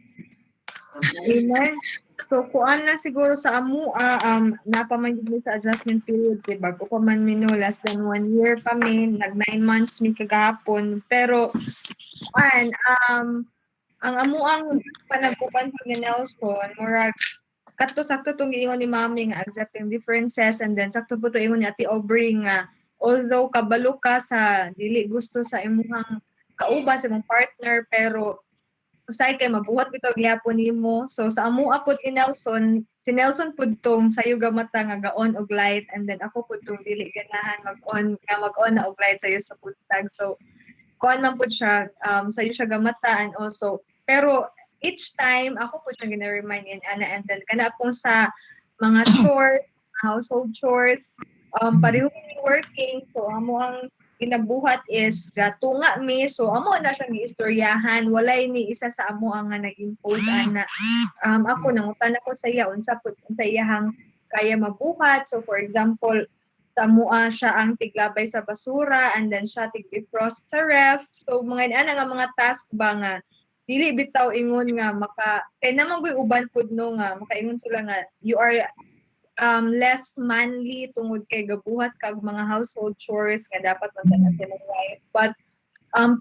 Amen. So kuan na siguro sa amo napamagid mi sa adjustment period kay bago pa man mi no less than 1 year pa mi nag 9 months mi kagahapon pero kuan ang amo ang panagkupan ko ni Nelson murag kadto sakto tong giingon ni mami nga accepting differences and then sakto po to ingon ni Ate Aubrey nga although kabalo ka sa dili gusto sa imong kauban sa imong partner pero usay kay mabuhat bitaw gyapon nimo. So sa amo apod ni Nelson, si Nelson pud tong sayo gamata nga gaon og light and then ako pud tong dili ganahan mag-on na og light sayo sa buntag. So kuan man pud siya sayo siya gamata and also pero each time ako pud siya gina-remind in ana and then kana pong sa mga chores, household chores, pareho ni working so amo ang ginabuhat is gatunga mi so amo na siyang giistoryahan walay ni isa sa amo ang nga nag-impose ana ako nangutan ako sa iya unsa pud sa iyahang kaya mabuhat so for example sa mua siya ang tiglabay sa basura and then siya tig-defrost sa ref so mga ana nga mga task ba nga dili bitaw ingon nga kay naman koy uban pud no nga makaingon sila nga you are less manly tungod kay gabuhat kag mga household chores nga dapat man sa imong wife but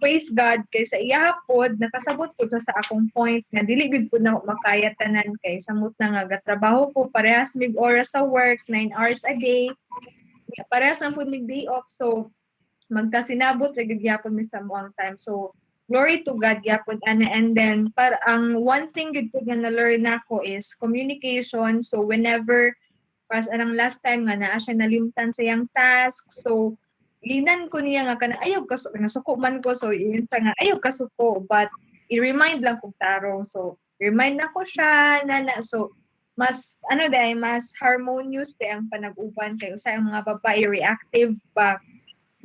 praise God kay sa iya pod nakasabot pud sa akong point nga dili gid pud na makaya tanan kay samot na nga gatrabaho ko parehas mig oras sa work 9 hours a day parehas ang pud mig day off so magkasinabot ra gid gyapon mi sa moang time so glory to God gyapon ana and then para ang one thing gid pud nga na-learn nako is communication so whenever pas anang last time nga naa siya nalimtan sa iyang task so linan ko niya nga kana ayaw nasuko man ko so yun nga ayaw kasuko but i-remind lang kog tarong so remind na ko siya nana so mas mas harmonious ang panag-uban kay usay ang mga babae reactive pa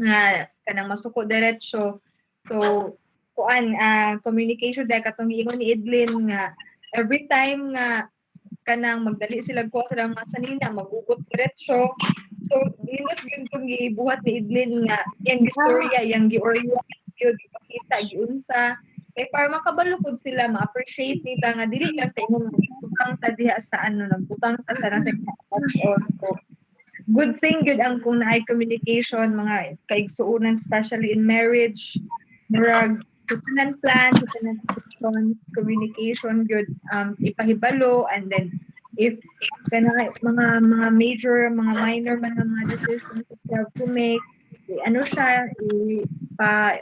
nga kanang masuko diretso so kuan communication dahil katong giingon ni Edlin nga every time nga kanang magdali sila kuha sa mga sanina magugot diretso so dinot gyud kung gibuhat ni Edlin nga yang istorya yang giorient gyud ipakita giunsa kay para makabalo pud sila ma-appreciate nila nga dili lang ta imong butang ta diha sa nagbutang ta sa nasa good thing good ang kung naay communication mga kaigsuonan especially in marriage murag tanan plan tanan communication good ipahibalo and then if kana mga major mga minor man nga mga decisions that you have to make siya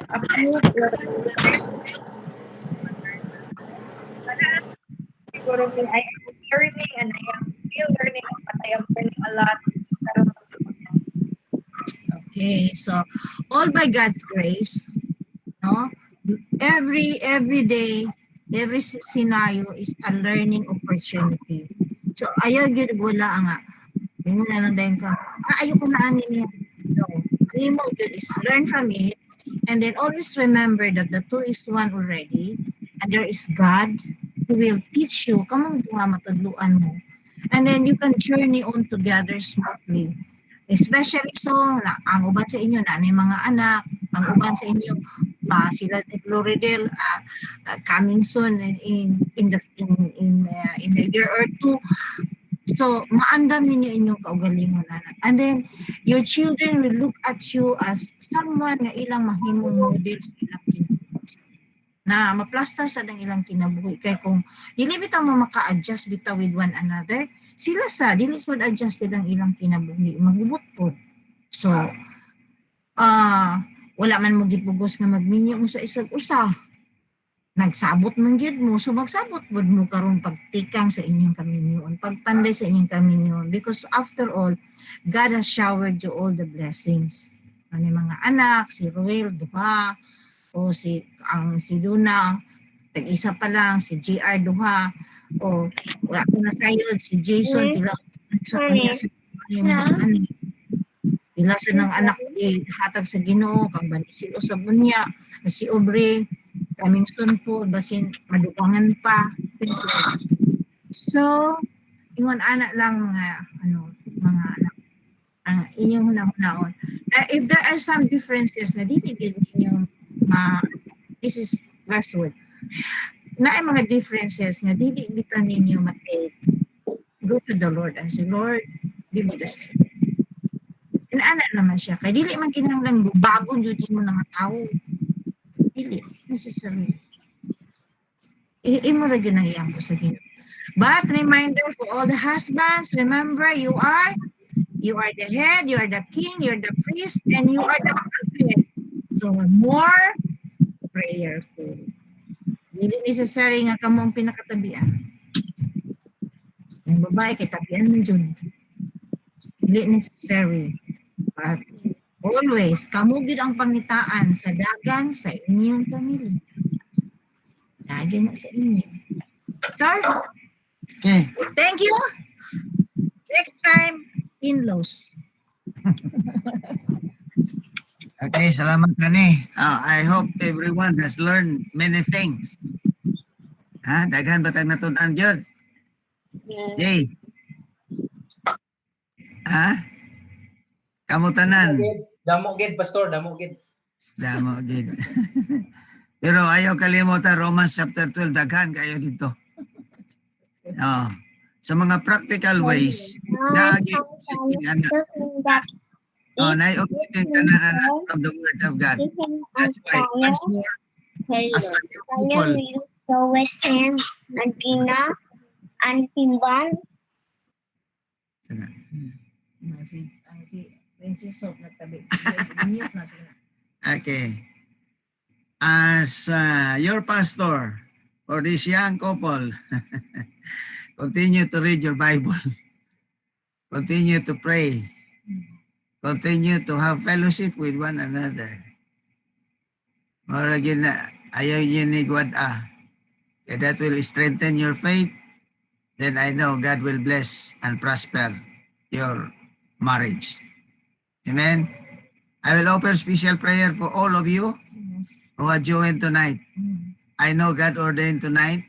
approve siguro I am learning and I am still learning but I am learning a lot. Okay, so all by God's grace, no? Every day, every scenario is a learning opportunity. So ayaw gyud wala nga. Ingon na lang dayon ka. Ayaw ko na ani niya. No. Ayaw mo gyud is learn from it and then always remember that the two is one already and there is God who will teach you kamong nga matudluan mo And then you can journey on together smoothly. Especially so, ang uban sa inyo, na mga anak, ang uban sa inyo, sila ni Floridel, coming soon in a year or two. So, maandam ninyo inyong kaugalingon, anak. And then, your children will look at you as someone na ilang mahimong model sa ilang kinabuhi. Na maplastar sa ilang kinabuhi. Kaya kung dili bitaw mo maka-adjust bitaw with one another, sila dili sila adjusted ang ilang kinabuhi. Magubot po. So, wala man mo gipugos nga magminyo mo sa isang usa. Nagsabot man gyud mo, so magsabot pod mo karon pagtikang sa inyong kaminyoon, pagpanday sa inyong kaminyoon, because after all, God has showered you all the blessings. Ani mga anak, si Ruel duha, o si Luna, tag-isa pa lang, si JR duha, o wala ko na sayod, si Jason, pila sa kanya sa anak. Pila sa ng anak hatag sa Ginoo, kang banisil o sa bunya, si Aubrey, kaming soon po, basin madukangan pa. So, ingon anak lang mga anak, ang inyong hunahunahon. If there are some differences na dinigid ninyo, this is last word, na ay mga differences na dinigitan ninyo matake, go to the Lord and say, Lord, give me the strength. And anak naman siya, kaya dili man kinahanglan bagon yun mo ng tao. Dili, necessary. Imo ra gyud ang iyang ko sa Ginoo. But reminder for all the husbands, remember you are the head, you are the king, you are the priest, and you are the prophet. So more prayerful. Dili necessary nga kamo ang pinakatabian. Ang babae kay tabian man jud. Dili necessary. But always, kamo gid ang pangitaan sa dagan sa inyong pamilya. Lagi na sa inyo. Sir? Okay. Thank you. Next time, in-laws. Okay, salamat kani. I hope everyone has learned many things. Daghan batang natun-an gyud. Jay. Kamu tanan. Damo gid, pastor, damo gid. Damo gid. Pero ayaw kalimutan Romans chapter 12, daghan kayo dito. Sa mga practical ways, nag-i-observing anak. Nai-observing tanan from the word of God. That's why, once more, as a new people, okay. As your pastor for this young couple, continue to read your Bible. Continue to pray. Continue to have fellowship with one another. Maragin na ayaw niyo ni Gwada. That will strengthen your faith. Then I know God will bless and prosper your marriage. Amen. I will offer special prayer for all of you who are joined tonight. I know God ordained tonight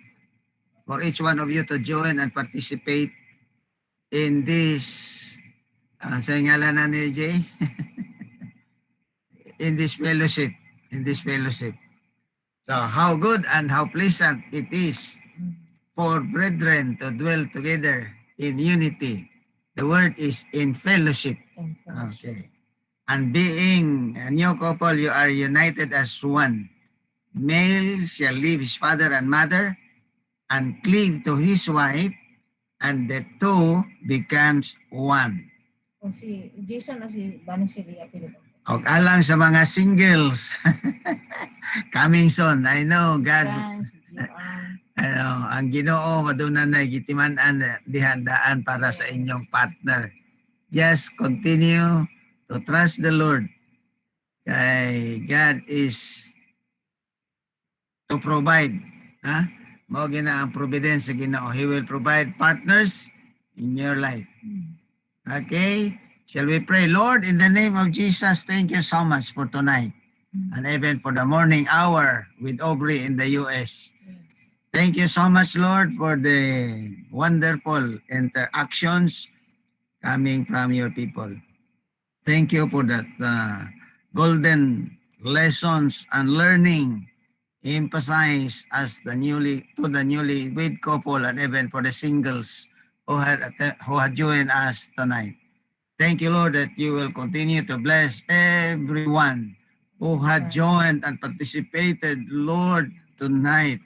for each one of you to join and participate in this, sa ngalan na ni Jay, in this fellowship. So how good and how pleasant it is for brethren to dwell together in unity. The word is in fellowship. Okay. And being a new couple, you are united as one. Male shall leave his father and mother and cleave to his wife, and the two becomes one. O si Jason o si Vanisili Apilo. O alang sa mga singles, coming soon. I know God, ang Ginoo madunan na gitiman-an dihandaan para sa inyong partner. Just continue to trust the Lord. Kay God is to provide. Mao gina ang providence sa Ginoo. He will provide partners in your life. Okay? Shall we pray? Lord, in the name of Jesus, thank you so much for tonight. And even for the morning hour with Aubrey in the US. Thank you so much, Lord, for the wonderful interactions coming from your people. Thank you for that golden lessons and learning emphasized as the newlywed couple and even for the singles who had joined us tonight. Thank you, Lord, that you will continue to bless everyone who had joined and participated, Lord, tonight.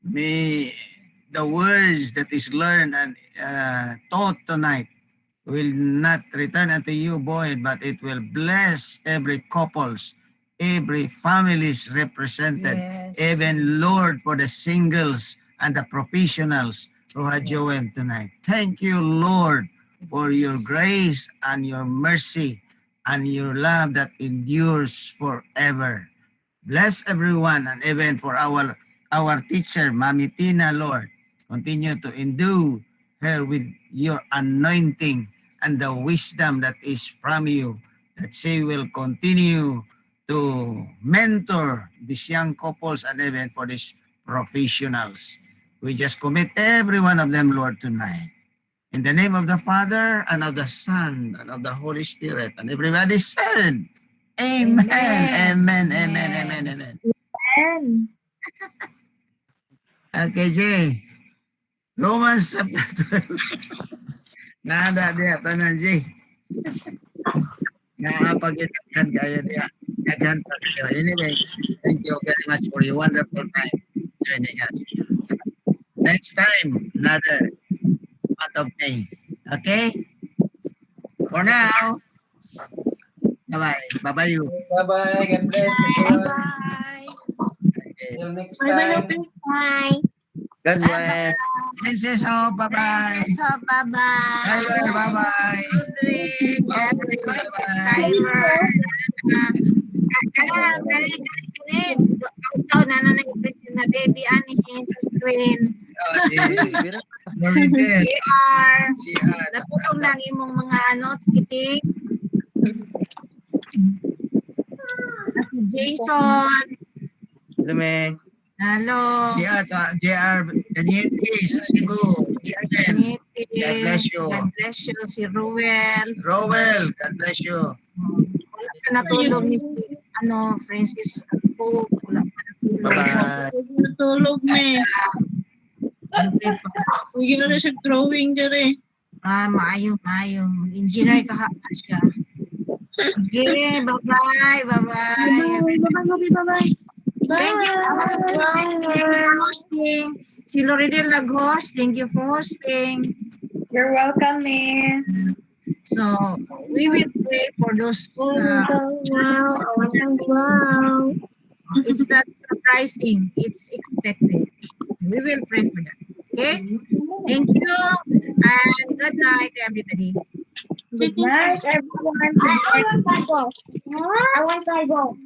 May the words that is learned and taught tonight will not return unto you void, but it will bless every couples, every families represented, Yes. even Lord for the singles and the professionals who had joined tonight. Thank you, Lord, for your grace and your mercy and your love that endures forever. Bless everyone and even for our teacher, Mami Tina, Lord. Continue to endue her with your anointing and the wisdom that is from you, that she will continue to mentor these young couples and even for these professionals. We just commit every one of them, Lord, tonight. In the name of the Father, and of the Son, and of the Holy Spirit. And everybody said, Amen, amen, amen, amen, amen. And Okay, Jay. Romans chapter 12. Nada dia, tanan, Jay. Nakapag-inaghan kaya dia. Naghan pa kayo. Anyway, thank you very much for your wonderful time joining us. Next time, another month of May. Okay? For now, bye-bye. Bye-bye you. Bye-bye. God bless everyone. Bye. Okay. Till next bye-bye. time. Bye. God bless. Princess Hope, bye-bye. So, bye-bye. Skyler, bye-bye. Aldrin, everyone, si Skyler. Kanin. Ikaw na present na baby ani sa screen. Oh, si Loridel. CR. CR. Natulong lang imong mga tikiting. Si Jason. Lume. Hello. JR Daniete sa Cebu. JR, God bless you. God bless you. Si Ruel. Rowell, God bless you. Wala ka natulog ni Francis ako. Wala ka natulog. Bye-bye. Natulog me. Uy, na siya drawing dere. Maayo. Mag-engineer ka hapon siya. Sige, bye-bye. Bye-bye. Thank you for hosting. Si Loridel nag-host. Thank you for hosting. You're welcome, eh. So, we will pray for those. Wow. It's not surprising. It's expected. We will pray for that. Okay? Thank you. And good night, everybody. Good night, everyone. I want Bible. I want Bible.